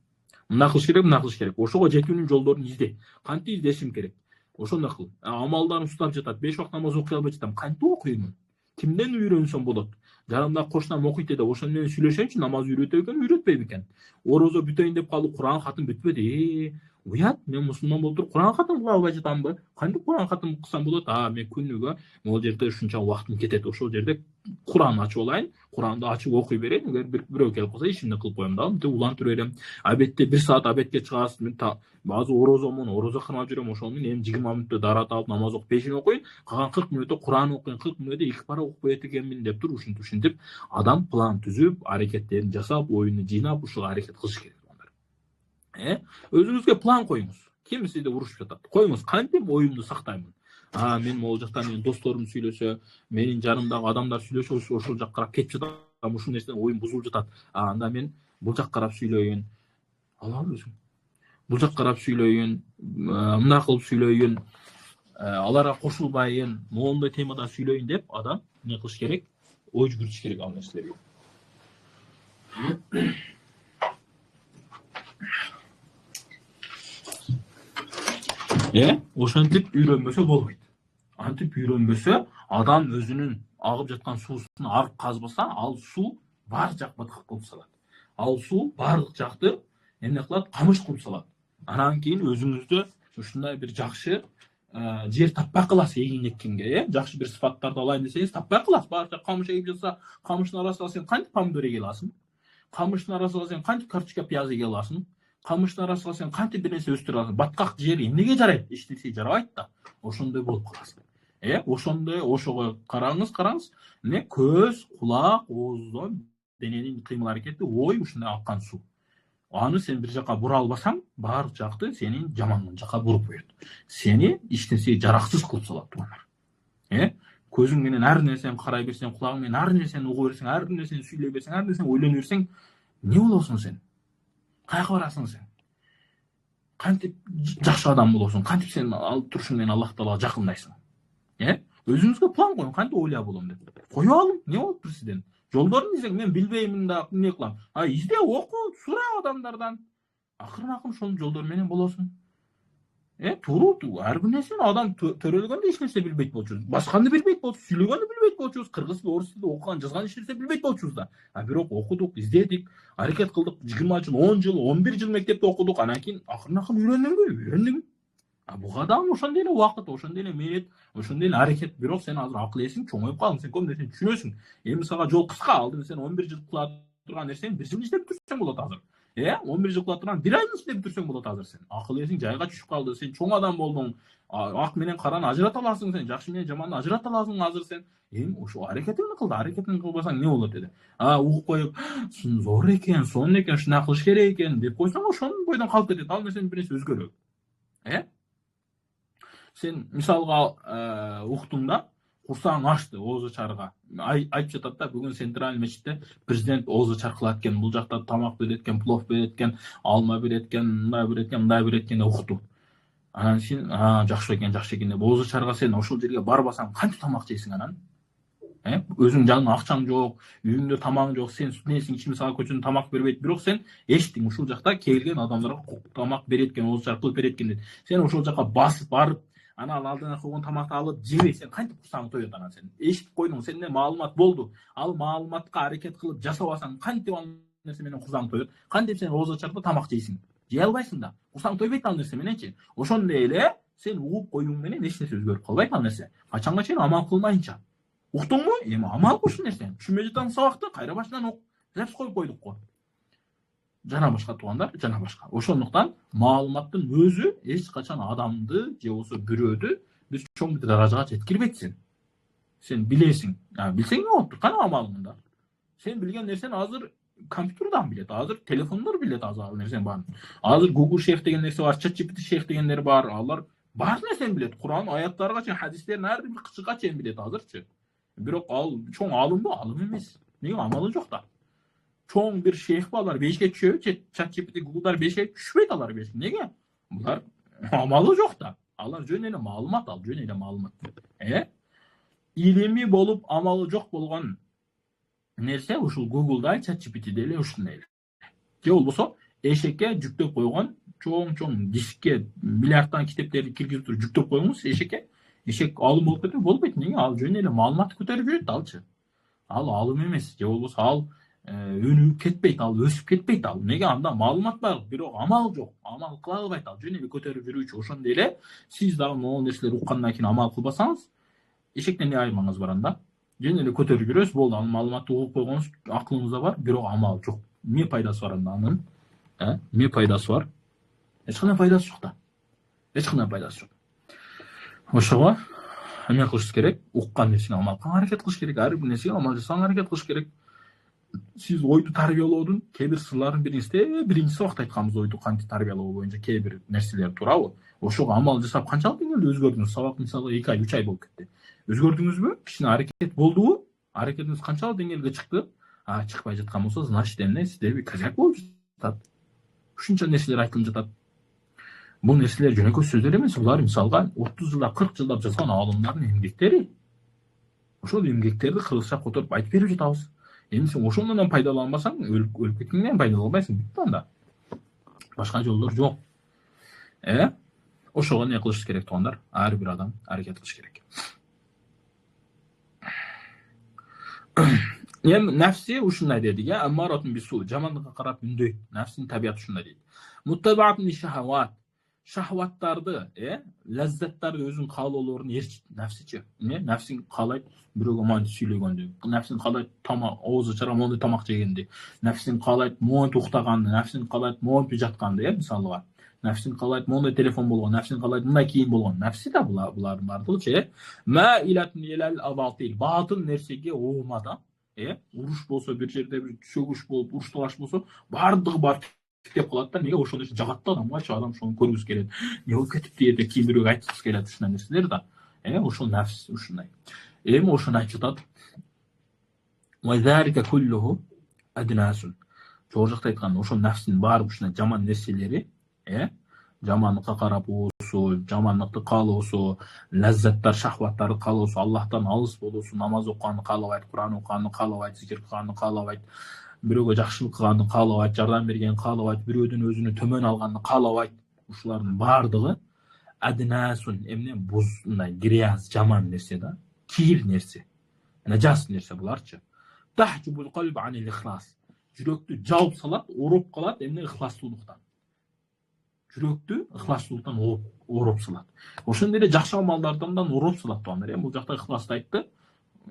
Мына кылыш керек, мына кылыш керек. Ошого жетүүнүн жолдорун изде. Кантип издешим керек? Ошондой кыл. Амалдарын устап жатат. 5 вакыт намаз окуй албай жатам. Кантип окуймун? Кимден үйрөнсөм болот? Жарымда кошунам окуйт эде, ошону менен сүйлөшөйүнчү, намаз үйрөтө экен, үйрөтпөйбү экен? Орозо бүтөйүн деп калып, Куран хатым бүтпөдү. Уят, мен мусулман болуп туруп Куран хатым кыла албай жатамбы? Кантип Куран хатым кылсам болот? Мен күнүгө могул жерде ушунча убактым кетет. Ошол жерде Куран ачып алайын, Куранды ачып окуй берейин. Эгер бирөө келип калса, ишимди кылып коем да, мынтип улантып берем. Обедте 1 саат обедке чыгасыз. Мен базы орозомун, орозо кырмап жүрөм, ошол менен эми 20 мүнөттө дарат алып намаз окуп пешин окуйн, калган 40 мүнөттө Куран окуйн, 40 мүнөттө 2 пара окуп койот экенмин деп туруп ушинтип адам план түзүп, аракеттерин жасап, оюну жыйнап, ушуга аракет кылыш керек. Өзүңүзгө план коюңуз. Ким сизди урушуп жатат? Коюңуз, кантип оюмду сактаймын? Мен могул жактан менин досторум сүйлөсө, менин жанымдагы адамдар сүйлөсө, ошол жакка карап кетип жатам, ушул нерседен оюм бузулуп жатат. Анда мен бул жакка карап сүйлөйүн. Алабы өзүң. Бул жакка карап сүйлөйүн, мындай кылып сүйлөйүн, аларга кошулбайын, моундай темада сүйлөйүн деп адам эмне кылыш керек? Ой жүгүртүш керек ал нерселерге. Ошентип үйрөнбөсө болбойт. Антип үйрөнбөсө, адам өзүнүн агып жаткан суусун арып казбаса, ал суу бар жак баткак кылып салат. Ал суу бардык жакты эмне кылат? Камыш кылып салат. Анан кийин өзүңүздө ушундай бир жакшы жер таппай каласыз эгин эккенге, жакшы бир сыфаттарды алайын десеңиз таппай каласыз. Баары жак камыш эгип жатса, камыштын арасына сен кантип помидор эге аласың? Камыштын арасына сен кантип картошка, пияз эге аласың? Камыштын арасына сен кантип бир нерсе өстүрө аласың? Баткак жер эмнеге жарайт? Эч нерсеге жарабайт да. Ошондой болуп каласың. Ошондой, ошого караңыз. Эмне? Көз, кулак, ооздон дененин кыймыл аракети, ой ушундай аккан суу. Аны сен бир жака бура албасаң, баары жакты сенин жаман жака буруп коет. Сени эч нерсеге жараксыз кылып салат булар. Көзүң менен ар нерсени карай берсең, кулагың менен ар нерсени угуп берсең, ар нерсени сүйлөй берсең, ар нерсени ойлоно берсең, эмне болосуң сен? Каяка барасың сен? Кантип жакшы адам болосуң? Кантип сен алып турушуң менен Аллах Таалага жакындайсың? Өзүңүзгө план коюң, кантип ойлой болом деп. Кое алың, эмне болуптур сизден? Жолдорун издең, мен билбеймин да, эмне кылам? Изде, оку, сура адамдардан. Акырын ошонун жолдору менен болосуң. Туура, ар бир нерсени адам төрөлгөндө эч нерсе билбейт болчубуз. Башканды билбейт болчубуз, сүйлөгөндү билбейт болчубуз, кыргыз тили, орус тилде окуган, жазган эч нерсе билбейт болчубуз да. Бирок окудук, издедик, аракет кылдык, 20 жыл, 10 жыл, 11 жыл мектепте окудук, анан кийин акырын үйрөндүм. Буга дагы ошондой эле убакыт, ошондой эле мээнет, ошондой эле аракет. Бирок сен азыр акыл эсиң чоңоюп калдың, сен көп нерсени түшүнөсүң. Эми сага жол кыска, алдын сен 11 жыл кыла турган нерсени 1 жыл иштеп бүтүрсөң болот азыр. 11 жыл кыла турган 1 айда иштеп бүтүрсөң болот азыр сен. Акыл эсиң жайга түшүп калды, сен чоң адам болдуң. Ак менен караны ажырата аласың сен, жакшы менен жаманды ажырата аласың азыр сен. Ошо аракетиңди кыл да, аракетиңди кылбасаң эмне болот деди. Угуп коюп, зор экен, сонун экен, шундай кылыш керек экен деп койсоң, ошонун бойдон калып кетет. Ал нерсенин бир нерсе өзгөрөт. Сен мисалга уктуң да, курсаң ачты оозу чарга. Айтып жатат да, бүгүн Центральный мечитте президент оозу чаркылат экен, бул жакта тамак берет экен, плов берет экен, алма берет экен, мындай берет экен, мындай берет экен деп укту. Анан сен жакшы экен деп оозу чарга сен ошол жерге барбасаң, кантип тамак жейсиң анан? Өзүң жаныңда акчаң жок, үйүңдө тамагың жок, сен несиң ичим сага көчөдөн тамак бербейт, бирок сен эчтиң ушул жакта келген адамдарга тамак берет экен, оозу чаркы кылып берет экен деп. Сен ошол жака басып барып, анан алдыңа койгон тамакты алып жебей, сен кантип курсаң тоет анан сен? Эшитип койдуң, сенде маалымат болду. Ал маалыматка аракет кылып жасабасаң, кантип ал нерсе менен курсаң тоет? Кантип сен оозу чаркта тамак жейсиң? Жей албайсың да. Курсаң тойбойт ал нерсе мененчи. Ошондой эле сен угуп коюң менен эч нерсе өзгөрүп калбайт ал нерсе. Качанга чейин амал кылмайынча. Уктуңбу? Эми амал кыл ушул нерсе. Түшүнбөй жатсаң сабакты кайра башынан ук. Запись коюп койдук го. жана башка туугандар, жана башка. Ошондуктан маалыматтын өзү эч качан адамды же болбосо бирөөдү бир чоң бир даражага жеткирбейт сен. Sen bilesin. Yani bilsen ne oldu? Kana amalında. Sen bilgen nersen hazır kompüterden bilet. Hazır telefonlar bilet hazır nersen var. Hazır Google Şeyh degen nerse var. ChatGPT Şeyh degenleri var. Allar var nersen bilet. Kur'an ayetleri kaçın, hadisler nerede bir kıçı kaçın bilet hazırçı. Birok al, çoğun alım bu, alım emez. Niye amalı yok da. Çoğun bir şeyh bağlar 5'e düşüyor. ChatGPT Google'lar 5'e düşmeyt alır 5'e. Niye? Bunlar amalı yok da. Allar jönele malumat al, jönele malumat. İlimi bolup amalı жок болгон нерсе ушул Google'da ChatGPT'de эле ушундай эле. Же болбосо эшекке жүктөп койгон чоң дискке миллиарддан китептерди киргизип туруп жүктөп коюңуз эшекке. Эшек алым болуп кетет, болбойт. Эмнеге? Ал жөн эле маалыматты көтөрүп жүрөт алчы. Ал алым эмес, же болбосо ал өнүгүп кетпейт, ал өсүп кетпейт ал. Эмнеге? Анда маалымат бар, бирок амал жок. Амал кыла албайт ал. Жөн эле көтөрүп жүрүүчү. Ошондой эле сиз дагы могул нерселерди уккандан кийин амал кылбасаңыз, эшектен не айырмаңыз бар анда. Жөн эле көтөрүп жүрөсүз, болду. Ал маалыматты угуп койгонуз акылыңызда бар, бирок амал жок. Эмне пайдасы бар анда анын? Эмне пайдасы бар? Эч кандай пайдасы жок да. Эч кандай пайдасы жок. Ошого эмне кылыш керек? Уккан нерсени амал кылганга аракет кылыш керек. Ар бир нерсеге амал жасаганга аракет кылыш керек. Сиз ойду тарбиялоодун кээ бир сырларын биринчиси убакта айтканбыз, ойду кантип тарбиялоо боюнча кээ бир нерселер туурабы. Ошого амал жасап канчалык деңгээлде өзгөрдүңүз? Сабак мисалы 2 ай, 3 ай болуп кетти. Өзгөрдүңүзбү? Кичине аракет болдубу? Аракетиңиз канчалык деңгээлге чыкты? Чыкпай жаткан болсо, значит эмне? Сизде бир козяк болуп жатат. Ушунча нерселер айтылып жатат. Бул нерселер жөнөкөй сөздөр эмес. Булар мисалга 30 жылдап, 40 жылдап жазган аалымдардын эмгектери. Ошол эмгектерди кыргызча которуп айтып берип жатабыз. Эми сен ошондон пайдаланбасаң, өлүп кеткенден пайдалана албайсың. Бүттү анда. Башка жолдор жок. Ошого эмне кылыш керек туугандар? Ар бир адам аракет кылыш керек. Nefsi ушундай деди, аммаратун бису, жамандыкка карап үндөйт. Нефсинин табияты ушундай дейт. Муттабаатун шахават. Шахваттарды, лаззаттарды өзүнүн каалоолорун эрчит. Нефсичи, нефсин каалайт бирөөгө монтип сүйлөгөндү. Нефсин каалайт оозу чара монтип тамак жегенди. Нефсин каалайт монтип уктаганды, нефсин каалайт монтип жатканды, мисалга. Нефсин каалайт мондай телефон болгон, нефсин каалайт мындай кийим болгон. Нефси да булардын бардыгычы, ма илатун илал абатил. Баатыл нерсеге оомада, уруш болсо, бир жерде бир сөгүш болуп, уруш талаш болсо, бардыгы бар деп калат да. Неге ошондой жагат да адамгачы, адам ошону көргүсү келет. Не болуп кетипти деп кийин бирөөгө айткысы келет ушундай нерселер да. Ошол нефс ушундай. Эми ошону айтып жатат. Ва залика куллуху аднасун. Жогоржакта айткан ошол нефсинин баары ушундай жаман нерселери, жамандыкка карап оосу, жамандыкты каалоосу, лаззаттар, шахваттарды каалоосу, Аллахтан алыс болуусу, намаз окуганды каалабайт, Куран окуганды каалабайт, зикир кылганды каалабайт, бирөөгө жакшылык кылганды каалабайт, жардам бергенди каалабайт, бирөөдөн өзүнү төмөн алганды каалабайт. Ушулардын баардыгы аднасун, эмне бузундай гряз, жаман нерсе да, кир нерсе, нажас нерсе буларчы. Тахжубул калб анил ихлас. Жүрөктү жауып салат, ороп калат, эмне ихластуулуктан. Жүрөктү ихластуулуктан ороп салат. Ошондой эле жакшы амалдардан ороп салат туугандар. Бул жакта ихласты айтты.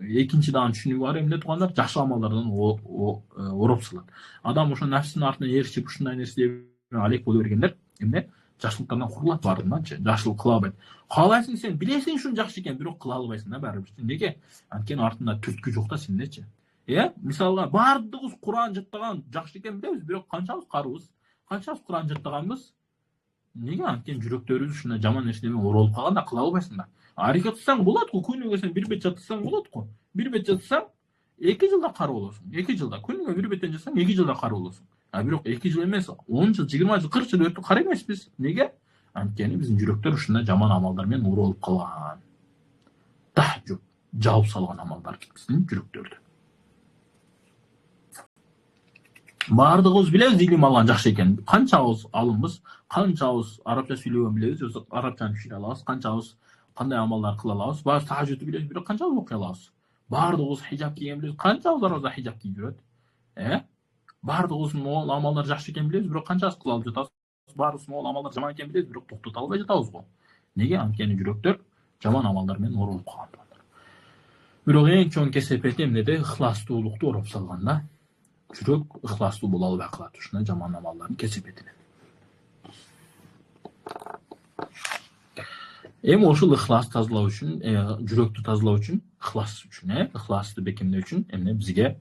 Экинчи дагы түшүнүгү бар эмне туугандар? Жакшы амалдардан ороп салат. Адам ошо нефсинин артынан ээрчип ушундай нерсе алек боло бергендер эмне? Жакшылыктардан курулат бардыгынанчы. Жакшылык кыла албайт. Каалайсың сен, билесиң ушун жакшы экен, бирок кыла албайсың да баары бир. Неге? Анткени артында түрткү жок да сендечи. Мисалга бардыгыбыз Куран жаттаган жакшы экен билебиз, бирок канчабыз карыбыз? Канчабыз Куран жаттаганбыз? Неге? Анткени жүрөктөрүбүз ушундай жаман нерсе менен оролуп калганда кыла албайсың да. Аракет кылсаң болот го, күнүгө сен бир бет жатсаң болот го. Бир бет жатсаң 2 жылда кары болосуң. 2 жылда күнүгө бир беттен жатсаң 2 жылда кары болосуң. Бирок 2 жыл эмес, 10 жыл, 20 жыл, 40 жыл өтүп кара эмеспиз. Неге? Анткени биздин жүрөктөр ушундай жаман амалдар менен оролуп калган. Тахжуб, жауып салган амалдар биздин жүрөктөрдө. Бардыгыбыз билебиз илим алган жакшы экен. Канчабыз алымбыз, канчабыз арабча сүйлөгөн билебиз, өзү арабчаны түшүнө алабыз, канчабыз кандай амалдар кыла алабыз, баары тахажжудду билебиз, бирок канчабыз окуй алабыз. Бардыгыбыз хижаб кийген билебиз, канчабыз арабызда хижаб кийип жүрөт? Бардыгыбыз могул амалдар жакшы экен билебиз, бирок канчабыз кыла алып жатабыз. Баарыбыз могул амалдар жаман экен билебиз, бирок токтото албай жатабыз го. Неге? Анткени жүрөктөр жаман амалдар менен оролуп калган. Бирок эң чоң кесепети эмнеде? Ихластуулукту ороп салган да. жүрөк ыхластуу боло албай калат ушундай жаман амалдардын кесепетинен. Эми ошол ыхласты тазалоо үчүн, жүрөктү тазалоо үчүн, ыхлас үчүн, ыхласты бекемдөө үчүн эмне бизге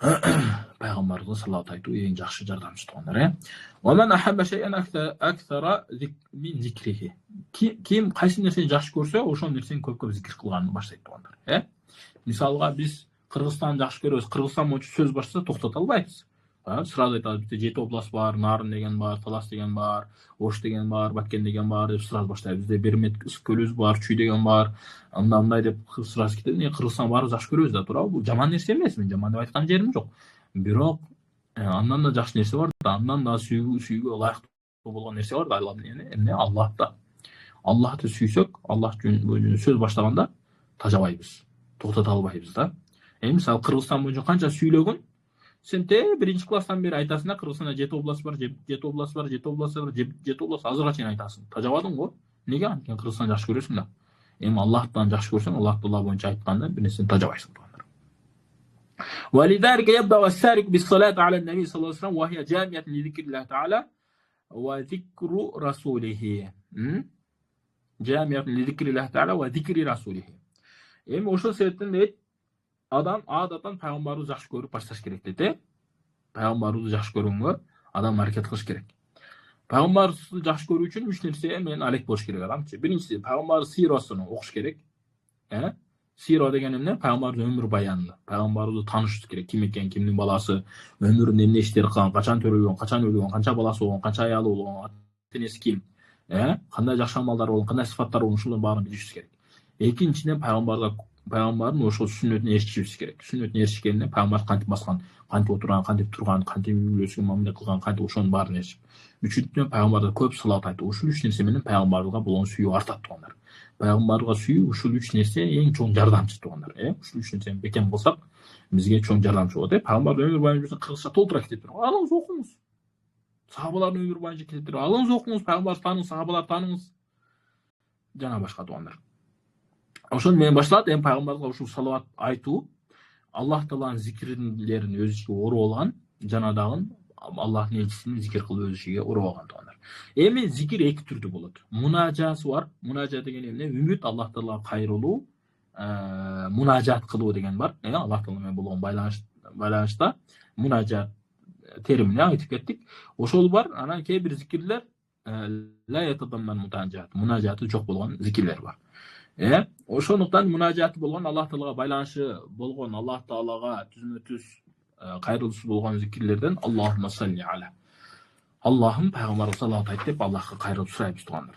пайгамбарыбызга салават айтуу эң жакшы жардамчы туугандар. Ваман ахабба шай'ан аксара мин зикрихи. Ким кайсы нерсени жакшы көрсө, ошол нерсени көп-көп зикир кылганын баштайт туугандар. Мисалга биз Кыргызстанды жакшы көрөбүз. Кыргызстан боюнча сөз баштаса токтото албайбыз. Сразу айтабыз, бизде 7 область бар, Нарын деген бар, Талас деген бар, Ош деген бар, Баткен деген бар деп сразу баштайбыз. Бизде Бермет көлүбүз бар, Чүй деген бар, мындай деп сразу кетет. Кыргызстан баары жакшы көрөбүз да, туурабы? Бул жаман нерсе эмес, мен жаман деп айткан жерим жок. Бирок андан да жакшы нерсе бар да, андан да сүйүүгө ылайыктуу болгон нерсе бар да, эмне? Аллахта. Аллахты сүйсөк, Аллах жөнүндө сөз баштаганда тажабайбыз, токтото албайбыз да. Мисалы Кыргызстан боюнча канча сүйлөгөн, сен биринчи класстан бери айтасың да, Кыргызстанда 7 область бар, 7 область бар, 7 область бар, 7 область азырга чейин айтасың. Тажабадың го? Неге? Анткени Кыргызстан жакшы көрөсүң да. Аллахтан жакшы көрсөң, Аллах Таала боюнча айтканда бир нерсени тажабайсың туугандар. ولذلك يبدأ السارق بالصلاة على النبي صلى الله عليه وسلم وهي جامعة لذكر الله تعالى وذكر رسوله. جامعة لذكر الله تعالى وذكر رسوله. Ошол себептен дейт, адам адатан пайгамбарыбызды жакшы көрүп башташ керек дейт. Пайгамбарыбызды жакшы көргөнгө адам аракет кылыш керек. Пайгамбарыбызды жакшы көрүү үчүн 3 нерсе менен алек болуш керек адамчы. Биринчиси, пайгамбар сирасын окуш керек. Сира деген эмне? Пайгамбардын өмүр баяны. Пайгамбарыбызды таанышыбыз керек. Ким экен, кимдин баласы, өмүрүндө эмне иштер кылган, качан төрөлгөн, качан өлгөн, канча баласы болгон, канча аялы болгон, ата-энеси ким, кандай жакшы амалдар болгон, кандай сыфаттар болгон, ушулардын баарын билишибиз керек. Экинчиден пайгамбардын ошол сүннөтүнө ээрчишибиз керек. Сүннөтүнө ээрчишкенде пайгамбар кантип баскан, кантип отурган, кантип турган, кантип үйлөсүн мамиле кылган, кантип ошонун баарын ээрчишип. Үчүнчүдөн пайгамбарга көп салават айтуу. Ушул 3 нерсе менен пайгамбарга болгон сүйүү артат туугандар. Пайгамбарга сүйүү ушул 3 нерсе эң чоң жардамчы туугандар. Ушул 3 нерсени бекем кылсак, бизге чоң жардамчы болот. Пайгамбардын өмүр баянын кыргызча толтура кетип туруп, алыңыз окуңуз. Сахабалардын өмүр баянын кетип туруп, алыңыз окуңуз, пайгамбарды тааныңыз, сахабаларды тааныңыз. Жана башка туугандар. Ошон менен башталат, пайгамбарга ушул салават айтуу, Аллах Тааланын зикирлерин өз ичиге ороп алган, жана дагы Аллахтын элчисин зикир кылып өз ичиге ороп алган туугандар. Зикир эки түрдүү болот. Мунажасы бар. Мунажа деген эмне? Үмүт, Аллах Таалага кайрылуу, мунажат кылуу деген бар. Аллах Таала менен болгон байланышта мунажат теримин айтып кеттик. Ошол бар. Анан кээ бир зикирлер ла ятадамман мунажат, мунажаты жок болгон зикирлер бар. Ошондуктан мунажаты болгон, Аллах Таалага байланышы болгон, Аллах Таалага түзмө-түз кайрылуусу болгон зикирлерден Аллахумма салли аля. Аллахым пайгамбарга салават айт деп Аллахка кайрылып сурайбыз туугандар.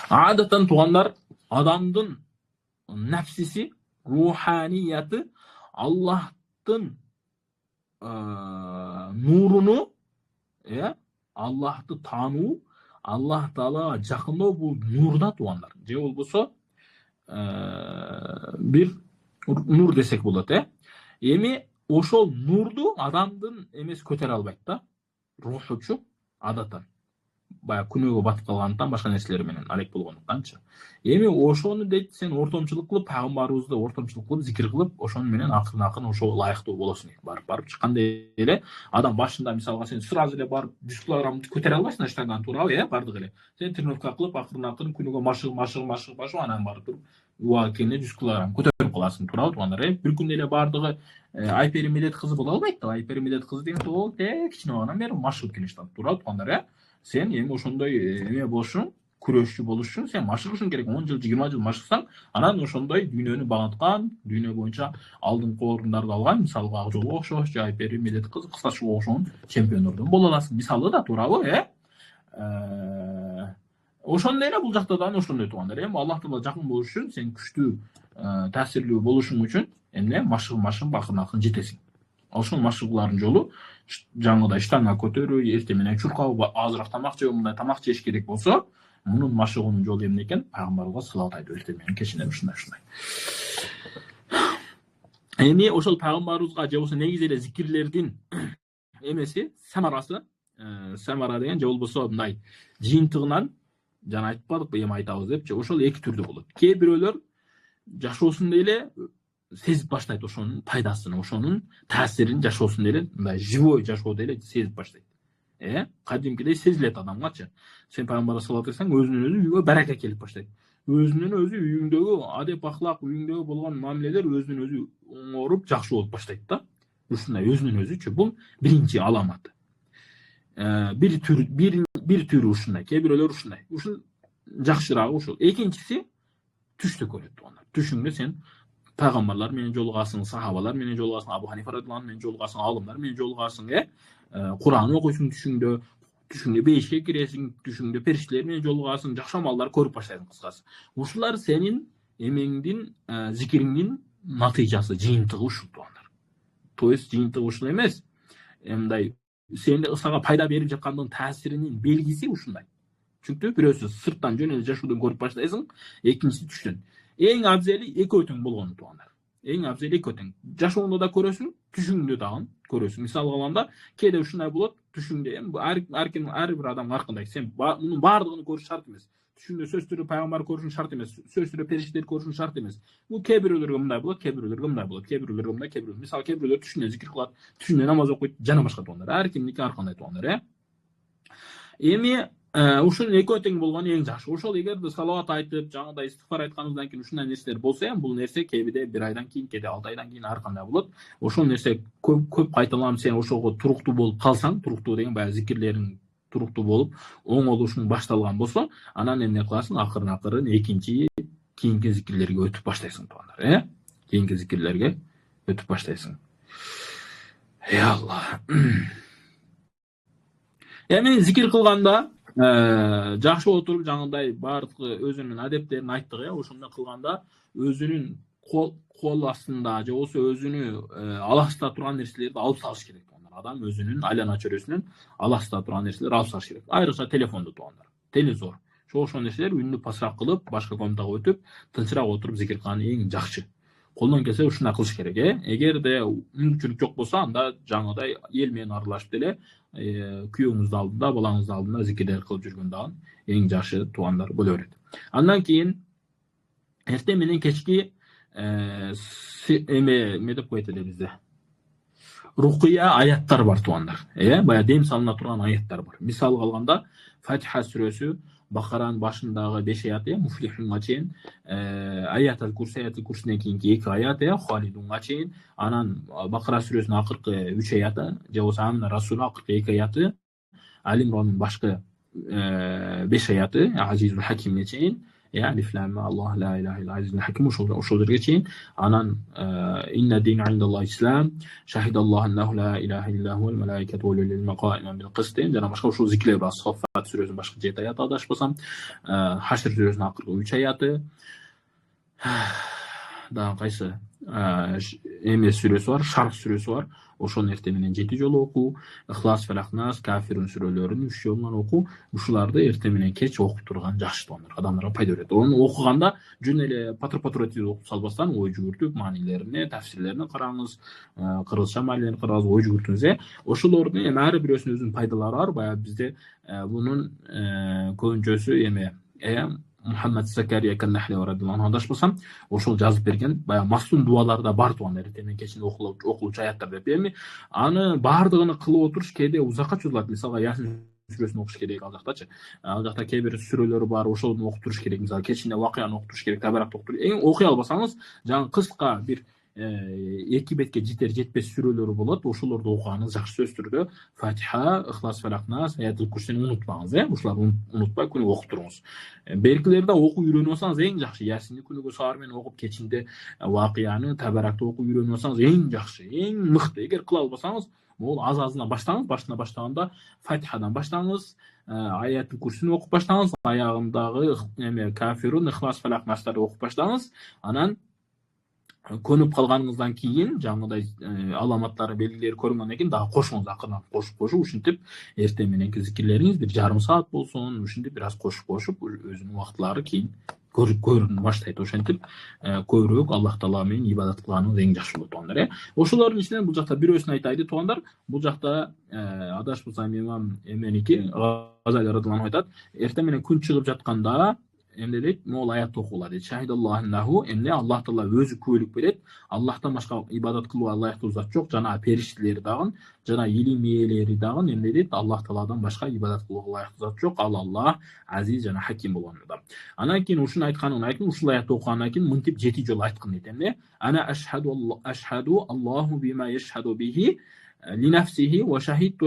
Адатан туугандар, адамдын нафсиси, руханияты Аллахтын нуруну, Аллахты таануу, Аллах Таалага жакындоо бул нурда туугандар. Же болбосо бир нур десек болот. Ошол нурду адамдын эмеси көтөрө албайт да. Рухучу адатан баягы күнөөгө батып калгандыктан, башка нерселер менен алек болгондуктанчы. Ошону дейт, сен ортомчулук кылып, пайгамбарыбызды ортомчулук кылып, зикир кылып, ошону менен акырын ошо ылайыктуу болосуң. Барып чыккандай эле адам башында, мисалга, сен сразу эле барып 100 килограммды көтөрө албайсың штандан, туурабы? Бардык эле. Сен тренировка кылып, акырын күнүгө машыгып, анан барып туруп, уа кене 100 килограмм көтөрүп каласың, туурабы туугандар? Бир күндө эле бардыгы Айпери Медет кызы боло албайт да. Айпери Медет кызы деген сол кичине баладан бери машыгып келишти, туурабы туугандар? Сен ошондой эме болушуң, күрөшчү болушуң, сен машыгышың керек. 10 жыл, 20 жыл машыксаң, анан ошондой дүйнөнү багынткан, дүйнө боюнча алдыңкы орундарды алган, мисалга Акжолго окшош, Айпери Медет кызы, кыскача окшогон чемпиондордон боло аласың. Мисалы да, туурабы? Ошондой эле бул жакта да ошондой туугандар. Аллах Таала жакын болуш үчүн, сен күчтүү, таасирлүү болушуң үчүн машыгып акырын жетесиң. Ошол машыгуулардын жолу жаңыдай штанга көтөрүү, эртең менен чуркап, азыраак тамак жеп, мындай тамак жеш керек болсо, мунун машыгуунун жолу эмне экен? Пайгамбарга салават айтуу, эртең менен кечинен ушундай. Ошол пайгамбарыбызга же болбосо негизи эле зикирлердин эмеси, самара деген же болбосо мындай жыйынтыгынан, жана айтпадыкпы, эми айтабыз депчи, ошол эки түрдүү болот. Кээ бирөөлөр жашоосунда эле сезип баштайт ошонун пайдасын, ошонун таасирин жашоосунда эле мындай живой жашоодо эле сезип баштайт. Кадимкидей сезилет адамгачы. Сен пайгамбарга салат этсең, өзүнөн өзү үйгө барака келип баштайт. Өзүнөн өзү үйүңдөгү адеп ахлак, үйүңдөгү болгон мамилелер өзүнөн өзү оңоруп, жакшы болуп баштайт да. Ушундай өзүнөн өзүчү. Бул биринчи аламаты. Bir türü ушундай, кээ бирөөлөр ушундай. Ушул жакшыраагы ушул. Экинчиси түштү көрөт onlar. Түшүңдө сен пайгамбарлар менен жолугасың, сахабалар менен жолугасың, Абу Ханифа радыйаллаху менен жолугасың, алымдар менен жолугасың, Кур'ан окуйсуң түшүңдө бейишке киресиң, түшүңдө периштелер менен жолугасың, жакшы амалдар көрүп баштайсың кыскасы. Ушулар сенин эмеңдин, зикириңдин натыйжасы, жыйынтыгы ушул тугандар. То есть жыйынтыгы ушул эмес. Мындай сенде ысага пайда берип жаткандын таасиринин белгиси ушундай. Чүнкү бирөөсү сырттан жөн эле жашоодон көрүп баштайсың, экинчиси түштөн. Эң абзели экөө тең болгону тугандар. Эң абзели экөө тең. Жашооңдо да көрөсүң, түшүңдө дагы көрөсүң. Мисалга алганда, кээде ушундай болот, түшүңдө ар бир адам ар кандай. Сен мунун баардыгын көрүш шарт эмес. Түшүңдө сөз түрү пайгамбар көрүшүң шарт эмес. Сөз түрү периштелер көрүшүң шарт эмес. Бул кээ бирөөлөргө мындай болот, кээ бирөөлөргө мындай болот, кээ бирөөлөргө мындай, кээ бирөөлөр. Мисалы кээ бирөөлөр түшүндө зикир кылат, түшүндө намаз окуйт, жана башка тугандар. Ар кимдики ар кандай тугандар, Эми ушул экөө тең болгону эң жакшы. Ошол эгерде салават айтып, жаңыдай истигфар айтканыңыздан кийин ушундай нерселер болсо, бул нерсе кээде 1 айдан кийин, кээде 6 айдан кийин ар кандай болот. Ошол нерсе көп кайталанып сен ошого туруктуу болуп калсаң, туруктуу деген баягы зикирлериң туруктуу болуп, оңолушуң башталган болсо, анан эмне кыласың? Акырын экинчи кийинки зикирлерге өтүп баштайсың тугандар, Кийинки зикирлерге өтүп баштайсың. Алла. Эми зикир кылганда жакшы отуруп жаңыдай баардык өзүнүн адептерин айттык, ошондой кылганда өзүнүн кол астында же болбосо өзүнү аласта турган нерселерди алып салыш керек. Адам өзүнүн айлана чөйрөсүнөн аласта турган нерселерди алып салыш керек. Айрыкча телефонду тугандар. Телевизор. Ошол нерселер үнү пасыраак кылып, башка комнатага өтүп, тынчыраак отуруп зикир кылган эң жакшы. Колдон келсе ушундай кылыш керек, Эгерде мүмкүнчүлүк жок болсо, анда жаңыдай эл менен аралашып деле күйөөңүздүн алдында, балаңыздын алдында зикирлер кылып жүргөн дагы эң жакшы тугандар боло берет. Андан кийин эртең менен кечки эме деп коет эле бизде. Рукуя аяттар бар тугандар. Бая дем салына турган аяттар бар. Мисалга алганда, Фатиха сүрөсү Бакаранын башындагы 5 аят, Муфлихунга чейин, Аятал Курсинен кийинки 2 аят, Халидунга чейин, анан Бакара сүрөсүнүн акыркы 3 аяты, же болбосо Амна Расул акыркы 2 аяты, Али Имрандын башкы 5 аяты, Азизул Хакимге чейин, Алиф Лам Мим, Аллах ла илаха илля Азизул Хаким, ошол жерге чейин, анан Инна дин индаллахи ислам, Шахидаллаху аннаху ла илаха илля хуval малаикату вал илму qa'iman bil qist, жана башка ошол зикирлер бар. Соффат сүрөсүнүн башкы 7 аяты адашпасам, Хашр сүрөсүнүн акыркы 3 аяты, дагы кайсы эме сүрөсү бар, Шарх сүрөсү бар. Ошону эртең менен 7 жолу окуу, Ихлас, Фалак, Нас, Кафирун сүрөлөрүн 3 жолунан окуу. Ушуларды эртең менен кеч окуп турган жакшы тугандар. Адамдарга пайда берет. Ону окуганда жөн эле патыр-патыр окуп салбастан, ой жүгүртүп, маанилерине, тафсирлерине караңыз, кыргызча маанилерин караңыз, ой жүгүртүңүз. Ошолордун эми ар бирөөсүнүн өзүнүн пайдалары бар. Баягы бизде бунун көбүнчөсү Мухаммад Закария Каннахли радыйаллаху анху адашпасам, ошол жазып берген баягы маслум дуаларда бар тугандар, эртең менен кечин окулуучу аяттар деп. Эми аны баардыгын кылып отуруш кээде узакка чозулат. Мисалга Ясин сүрөсүн окуш керек ал жактачы. Ал жакта кээ бир сүрөлөр бар, ошону окуп туруш керек. Мисалы кечинде вакыяны окуп туруш керек, табаракты окуп туруш. Эң окуй албасаңыз, жаңы кыска бир 2 бетке жетер жетпес сүрөлөрү болот. Ошолорду окуганыңыз жакшы. Сөз түрдө Фатиха, Ихлас, Фалак, Нас, Аятул Курсини унутпаңыз, ушуларды унутпай күнүгө окуп туруңуз. Беркилерде окуп үйрөнүп алсаңыз эң жакшы. Ясинди күнүгө саар менен окуп, кечинде вакыяны, табаракты окуп үйрөнүп алсаңыз эң жакшы, эң мыкты. Эгер кыла албасаңыз, бул аз-азынан баштаңыз. Башына баштаганда Фатихадан баштаңыз, Аятул Курсини окуп баштаңыз, аягындагы Кафирун, Ихлас, Фалак, Настарды окуп баштаңыз. Анан көнүп калганыңыздан кийин жаңыдай аламаттары, белгилери көрүнгөндөн кийин дагы кошуңуз, акырын кошуп ушинтип эртең мененки зикирлериңиз 1,5 саат болсун, ушинтип бир аз кошуп өзүнүн убактылары кийин көрүнүп баштайт. Ошентип көбүрөөк Аллах Таала менен ибадат кылганыңыз эң жакшы болот тугандар. Ошолордун ичинен бул жакта бирөөсүн айтайды тугандар. Бул жакта адашпасам имам эменики Газали радыйаллаху анху айтат, эртең менен күн чыгып жатканда эмне дейт, могул аят окулар дейт. Шахидаллаху аннаху, эмне Аллах Таала өзү күбөлүк берет. Аллахтан башка ибадат кылууга ылайыктуу зат жок, жана периштелер дагы, жана илим ээлери дагы эмне дейт, Аллах Тааладан башка ибадат кылууга ылайыктуу зат жок. Ал Аллах азиз жана хаким болгондо. Анан кийин ушуну айткандан кийин, ушул аятты окугандан кийин мынтип 7 жолу айткан дейт. Эмне? Ана ашхаду Аллаху бима яшхаду бихи لنفسه وشهدت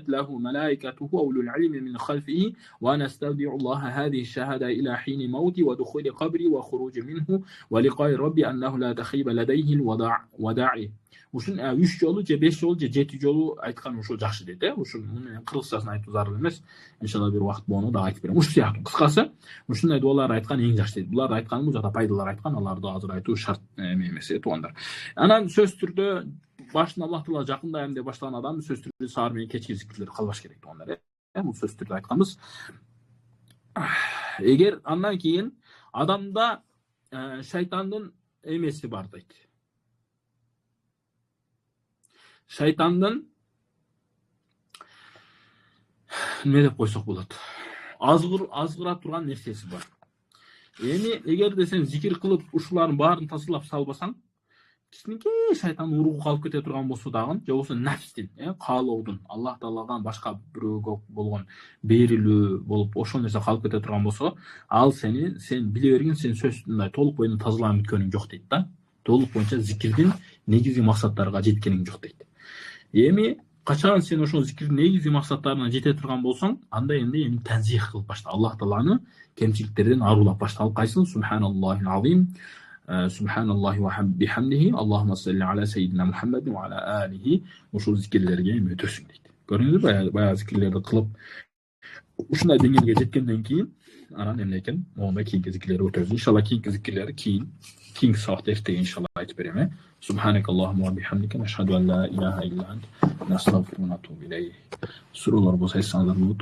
له ملائكته أولو العلم من خلفه وأنا أستودع الله هذه الشهادة إلى حين موتي ودخول قبري وخروج منه ولقاء ربي أنه لا تخيب لديه الوداع. Ушун 3 жолу же 5 жолу же 7 жолу айткан ушул жакшы дейт. Ушул муну кыргызчасын айтуу зарыл эмес. Иншалла бир убакыт болгондо да айтып берем. Ушул сыяктуу кыскасы ушундай дуалар айткан эң жакшы дейт. Булар айткан бул жакта пайдалар айткан, аларды азыр айтуу шарт эмес туугандар. Анан сөз түрдө башын Аллах Таала жакында эмне баштаган адам сөз түрдө саар менен кечки зикирлер калбаш керек туугандар. Бул сөз түрдө айтканбыз. Эгер андан кийин адамда шайтандын эмеси бар дейт. Шайтандын не деп койсок болот, азгыра турган нерсеси бар. Эми эгерде сен зикир кылып ушулардын баарын тазалап салбасаң, кичинекей шайтан уругу калып кете турган болсо дагы, же болбосо нафстин, каалоодун, Аллах Тааладан башка бирөөгө болгон берилүү болуп, ошол нерсе калып кете турган болсо, ал сен биле бергин, сен сөзүндай толук боюнда тазаланып бүткөнүң жок дейт да. Толук боюнча зикирдин негизги максаттарга жеткениң жок дейт. Эми качан сен ошол зикирдин негизги максаттарына жете турган болсоң, анда эми танзих кылып башла. Аллах Тааланы кемчиликтерден арулап башла. Ал кайсы? Субханаллахил азим, субханаллахи ва бихамдихи, Аллахумма салли ала сайидина Мухаммадин ва ала алихи. Ошол зикирлерге өтөсүң дейт. Көрдүңүзбү? Баягы зикирлерди кылып ушундай деңгээлге жеткенден кийин анан эмне экен? Мондай кийинки зикирлерди өтөбүз. Иншалла кийинки зикирлерди кийинки сабакта эртеге иншалла айтып берем. Subhanakallahumma wa bihamdika nashhadu an la ilaha illa anta nastaghfiruka wa natubu ilayk. Surulар болсо айтсаңыздар болот.